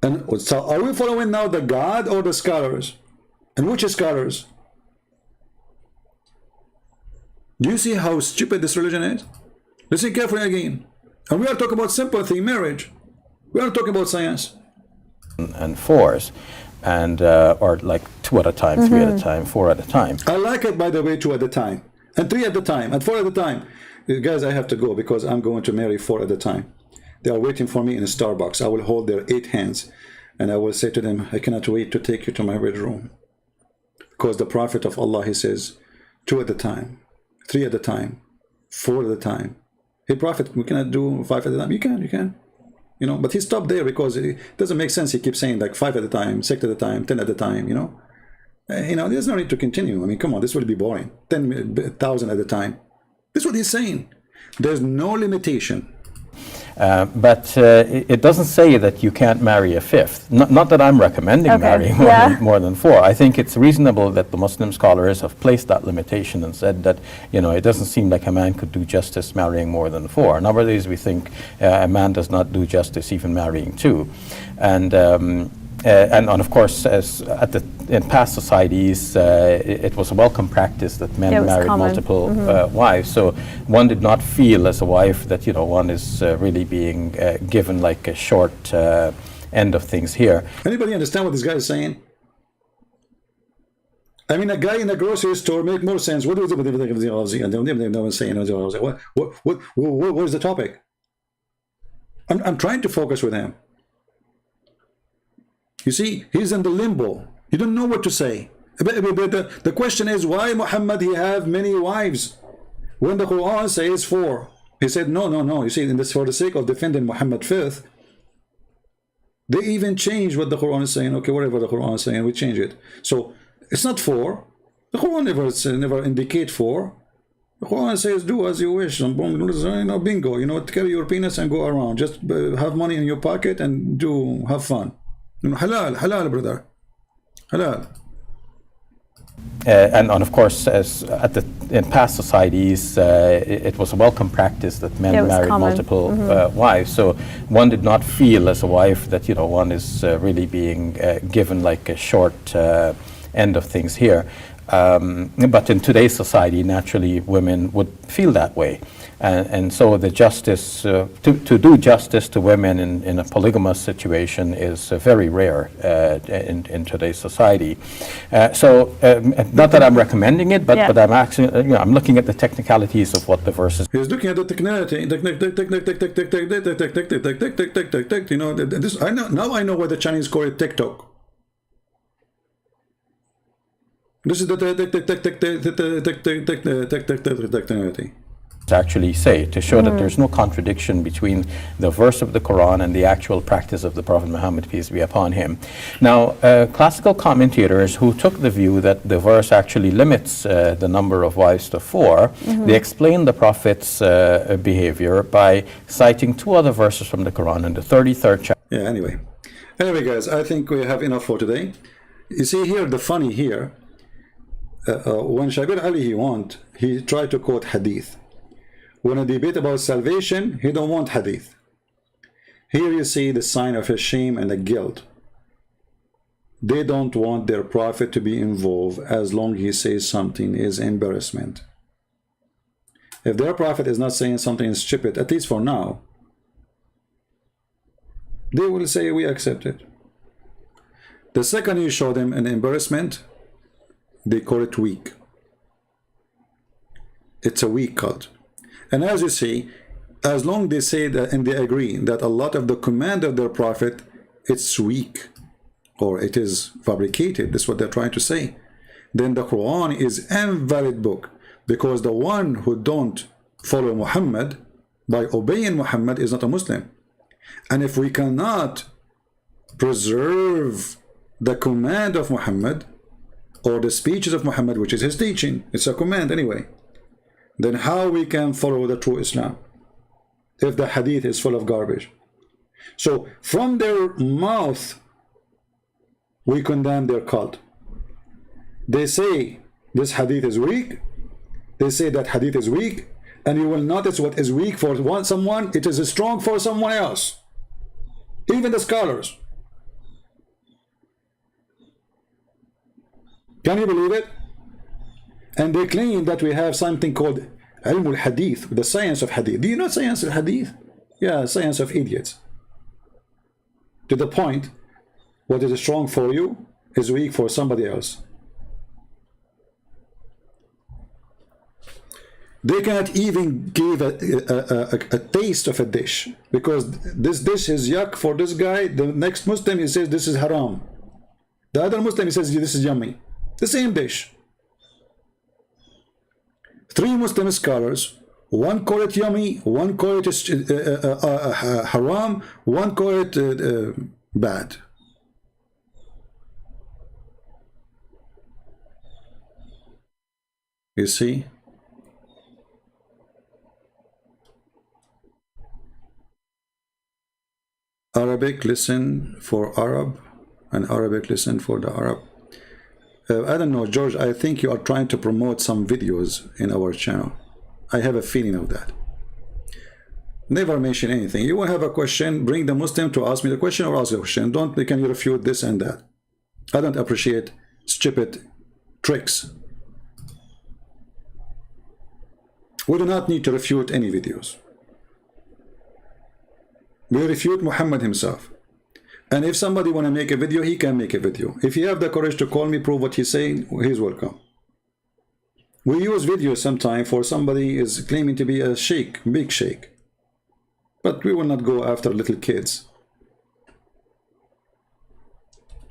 And so are we following now the God or the scholars? And which scholars? Do you see how stupid this religion is? Listen carefully again. And we are talking about simple thing, marriage. We are talking about science. And fours, and or like 2 at a time, 3 at a time, 4 at a time. I like it, by the way, 2 at a time, and 3 at a time, and 4 at a time. Guys, I have to go because I'm going to marry 4 at a time. They are waiting for me in a Starbucks. I will hold their 8 hands, and I will say to them, I cannot wait to take you to my bedroom. Because the Prophet of Allah, he says, 2 at a time, 3 at a time, 4 at a time. Hey, Prophet, we cannot do 5 at a time. You can. You know, but he stopped there because it doesn't make sense. He keeps saying like 5 at a time, 6 at a time, 10 at a time, you know. There's no need to continue. I mean, come on, this will be boring. 10,000 at a time. This is what he's saying. There's no limitation. But it doesn't say that you can't marry a 5th. Not that I'm recommending marrying more than 4. I think it's reasonable that the Muslim scholars have placed that limitation and said that, it doesn't seem like a man could do justice marrying more than 4. Nowadays we think a man does not do justice even marrying 2. And of course, in past societies, it was a welcome practice that men married multiple wives. So one did not feel as a wife that one is really being given like a short end of things here. Anybody understand what this guy is saying? I mean, a guy in a grocery store make more sense. What is it? What is the topic? I'm trying to focus with him. You see, he's in the limbo. You don't know what to say. The question is, why Muhammad he have many wives when the Quran says 4? He said no. You see, for the sake of defending Muhammad 5th, they even change what the Quran is saying. Okay, whatever the Quran is saying, we change it. So it's not 4. The Quran never indicate 4. The Quran says do as you wish. Bingo. Carry your penis and go around. Just have money in your pocket and have fun. Halal, brother. Halal. And of course, in past societies, it was a welcome practice that men married multiple wives. So one did not feel as a wife that one is really being given like a short end of things here. But in today's society, naturally, women would feel that way. And so the justice, to do justice to women in a polygamous situation is very rare in today's society. Not that I'm recommending it, but I'm actually, I'm looking at the technicalities of what the verses. He's looking at the technicality. Now I know why the Chinese call it TikTok. This is the technicality. Actually say to show that there's no contradiction between the verse of the Quran and the actual practice of the Prophet Muhammad, peace be upon him. Now, classical commentators who took the view that the verse actually limits the number of wives to 4, they explain the Prophet's behavior by citing 2 other verses from the Quran in the 33rd chapter. Yeah, anyway, guys, I think we have enough for today. You see here, the funny here, when Shabir Ali he tried to quote hadith. When a debate about salvation, he don't want hadith. Here you see the sign of a shame and a guilt. They don't want their prophet to be involved as long as he says something is embarrassment. If their prophet is not saying something stupid, at least for now, they will say we accept it. The second you show them an embarrassment, they call it weak. It's a weak cult. And as you see, as long as they say that and they agree that a lot of the command of their prophet, it's weak or it is fabricated, that's what they're trying to say, then the Quran is an invalid book, because the one who don't follow Muhammad by obeying Muhammad is not a Muslim. And if we cannot preserve the command of Muhammad or the speeches of Muhammad, which is his teaching, it's a command anyway, then how we can follow the true Islam if the hadith is full of garbage? So from their mouth we condemn their cult. They say this hadith is weak, they say that hadith is weak, and you will notice what is weak for someone, it is strong for someone else. Even the scholars. Can you believe it? And they claim that we have something called ilm al-hadith, the science of hadith. Do you know science of hadith? Yeah, science of idiots. To the point, what is strong for you is weak for somebody else. They cannot even give a taste of a dish, because this dish is yuck for this guy. The next Muslim, he says this is haram. The other Muslim, he says this is yummy. The same dish. 3 Muslim scholars, one call it yummy, one call it haram, one call it bad. You see? Arabic, listen for Arab, and Arabic, listen for the Arab. I don't know, George, I think you are trying to promote some videos in our channel. I have a feeling of that. Never mention anything. You will have a question, bring the Muslim to ask me the question or ask the question. Don't, can you refute this and that? I don't appreciate stupid tricks. We do not need to refute any videos. We refute Muhammad himself. And if somebody want to make a video, he can make a video. If you have the courage to call me, prove what he's saying, he's welcome. We use videos sometime for somebody is claiming to be a sheikh, big sheikh. But we will not go after little kids.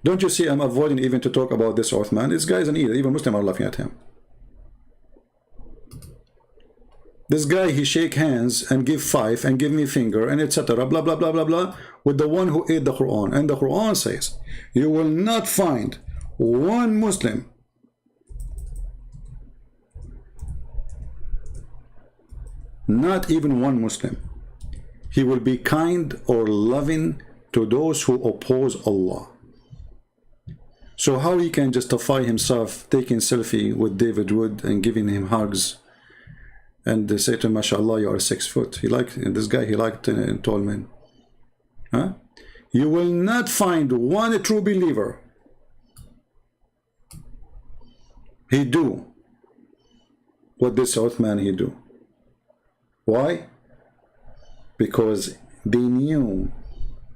Don't you see I'm avoiding even to talk about this Uthman? This guy is an idiot. Even Muslims are laughing at him. This guy, he shake hands and give 5 and give me finger and etc. blah blah blah blah blah with the one who ate the Quran. And the Quran says, you will not find one Muslim not even one Muslim. He will be kind or loving to those who oppose Allah. So how he can justify himself taking selfie with David Wood and giving him hugs? And they say to him, MashaAllah, you are 6 foot. He liked, this guy, he liked tall men. Huh? You will not find one true believer. He do what this Uthman he do. Why? Because they knew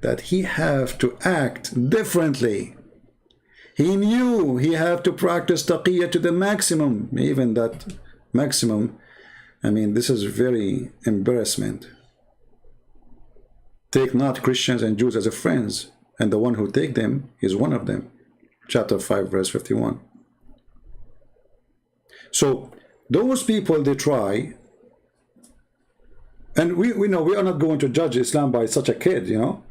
that he have to act differently. He knew he have to practice taqiyya to the maximum. Even that maximum, I mean, this is very embarrassment. Take not Christians and Jews as a friends, and the one who take them is one of them. Chapter 5, verse 51. So those people, they try, and we know we are not going to judge Islam by such a kid, you know.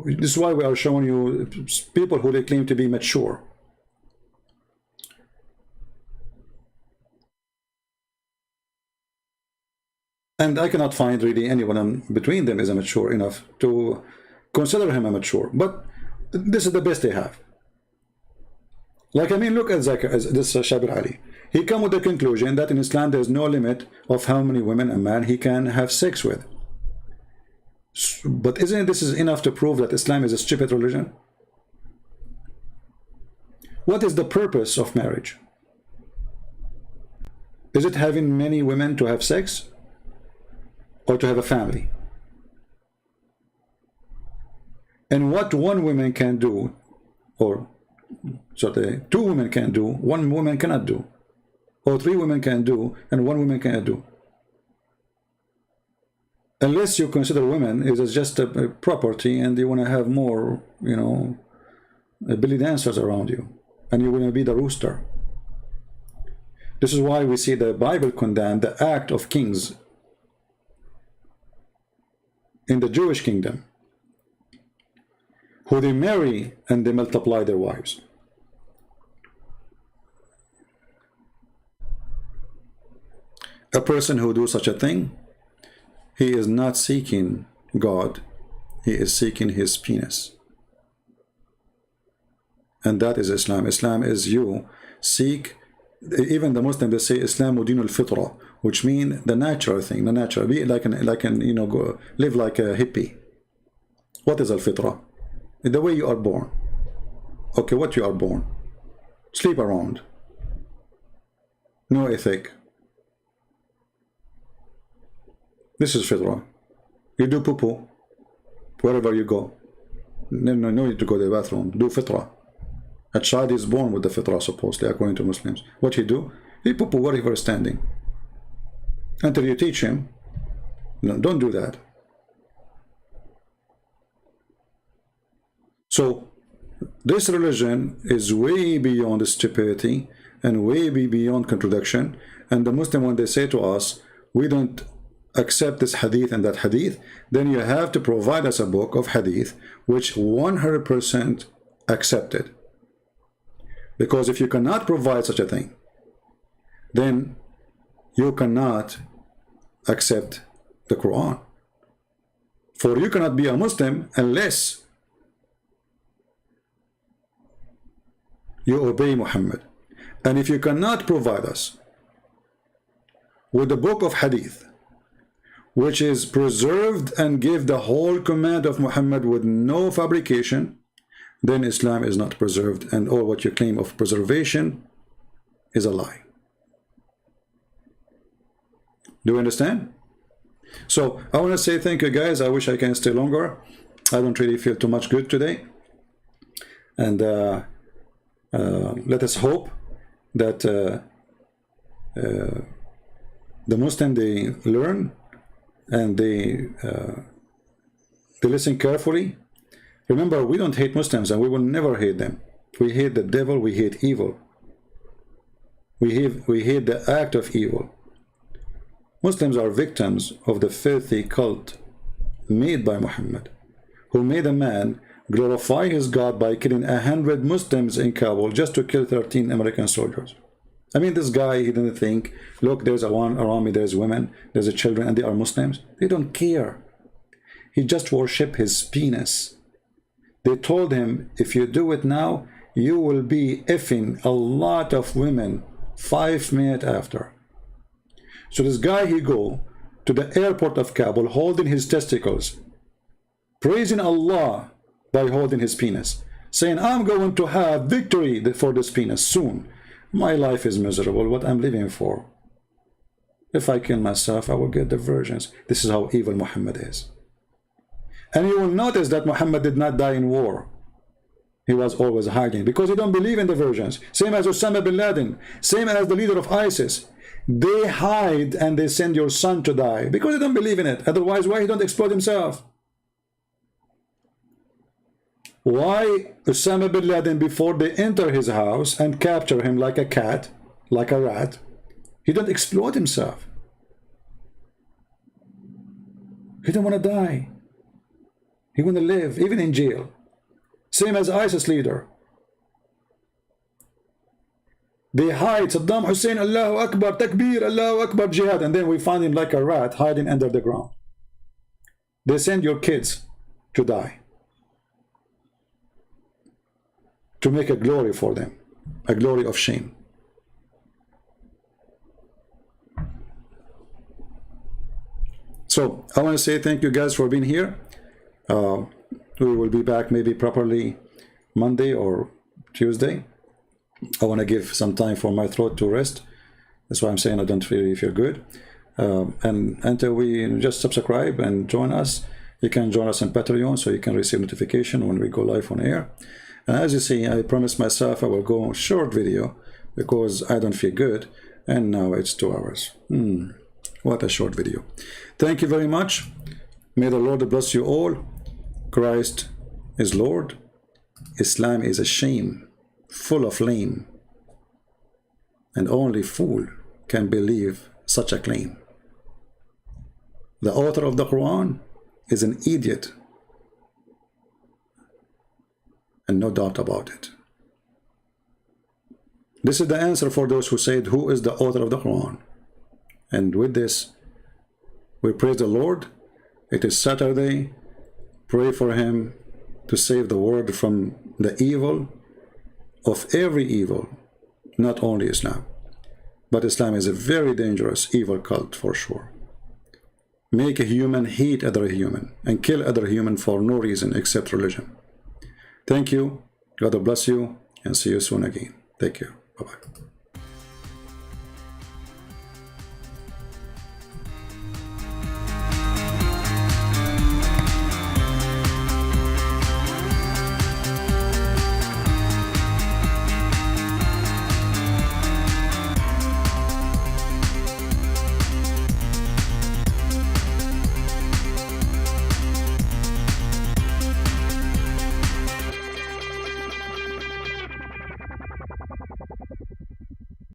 This is why we are showing you people who they claim to be mature. And I cannot find really anyone between them is mature enough to consider him a mature. But this is the best they have. Like, I mean, look at this Shabir Ali. He come with the conclusion that in Islam there is no limit of how many women a man he can have sex with. But isn't this is enough to prove that Islam is a stupid religion? What is the purpose of marriage? Is it having many women to have sex? Or to have a family? And what one woman can do, or so 2 women can do, 1 woman cannot do, or 3 women can do, and 1 woman cannot do. Unless you consider women as just a property, and you want to have more, you know, belly dancers around you, and you want to be the rooster. This is why we see the Bible condemn the act of kings in the Jewish kingdom, who they marry and they multiply their wives. A person who do such a thing, he is not seeking God, he is seeking his penis. And that is Islam. Islam is you seek, even the Muslims, they say Islamu dinul fitra, which means the natural thing, the natural, be like an you know, go live like a hippie. What is al-fitra? The way you are born. Okay, what you are born? Sleep around. no ethic. This is fitrah. You do poo-poo wherever you go. No need to go to the bathroom. Do fitrah. A child is born with the fitrah, supposedly, according to Muslims. What he do? He poo-poo wherever he's standing. Until you teach him, no, don't do that. So, this religion is way beyond stupidity and way beyond contradiction. And the Muslim, when they say to us, we don't accept this hadith and that hadith, then you have to provide us a book of hadith which 100% accepted. Because if you cannot provide such a thing, then you cannot accept the Quran. For you cannot be a Muslim unless you obey Muhammad. And if you cannot provide us with a book of hadith which is preserved and give the whole command of Muhammad with no fabrication, then Islam is not preserved, and all what you claim of preservation is a lie. Do you understand? So I want to say thank you, guys. I wish I can stay longer. I don't really feel too much good today. And let us hope that the Muslim, they learn and they listen carefully. Remember, we don't hate Muslims, and we will never hate them. We hate the devil, we hate evil. We hate the act of evil. Muslims are victims of the filthy cult made by Muhammad, who made a man glorify his God by killing 100 Muslims in Kabul just to kill 13 American soldiers. I mean, this guy, he didn't think, look, there's a one around me, there's women, there's children, and they are Muslims. They don't care. He just worshiped his penis. They told him, if you do it now, you will be effing a lot of women 5 minutes after. So this guy, he go to the airport of Kabul holding his testicles, praising Allah by holding his penis, saying, I'm going to have victory for this penis soon. My life is miserable, what I'm living for. If I kill myself, I will get the virgins. This is how evil Muhammad is. And you will notice that Muhammad did not die in war. He was always hiding because he don't believe in the virgins. Same as Osama bin Laden, same as the leader of ISIS. They hide and they send your son to die because they don't believe in it. Otherwise, why he don't explode himself? Why Osama bin Laden, before they enter his house and capture him like a cat, like a rat, he don't explode himself? He don't want to die. He want to live, even in jail. Same as ISIS leader. They hide Saddam Hussein, Allahu Akbar, Takbir, Allahu Akbar, Jihad, and then we find him like a rat hiding under the ground. They send your kids to die, to make a glory for them, a glory of shame. So I want to say thank you guys for being here. We will be back maybe properly Monday or Tuesday. I want to give some time for my throat to rest. That's why I'm saying I don't really feel good. And until we just subscribe and join us, you can join us on Patreon so you can receive notification when we go live on air. And as you see, I promised myself I will go short video because I don't feel good, and now it's 2 hours. What a short video. Thank you very much. May the Lord bless you all. Christ is Lord. Islam is a shame, full of lame, and only fool can believe such a claim. The author of the Quran is an idiot, and no doubt about it. This is the answer for those who said, who is the author of the Quran? And with this, we praise the Lord. It is Saturday. Pray for him to save the world from the evil of every evil, not only Islam. But Islam is a very dangerous evil cult for sure. Make a human hate other human and kill other human for no reason except religion. Thank you. God bless you, and see you soon again. Take care. Bye-bye.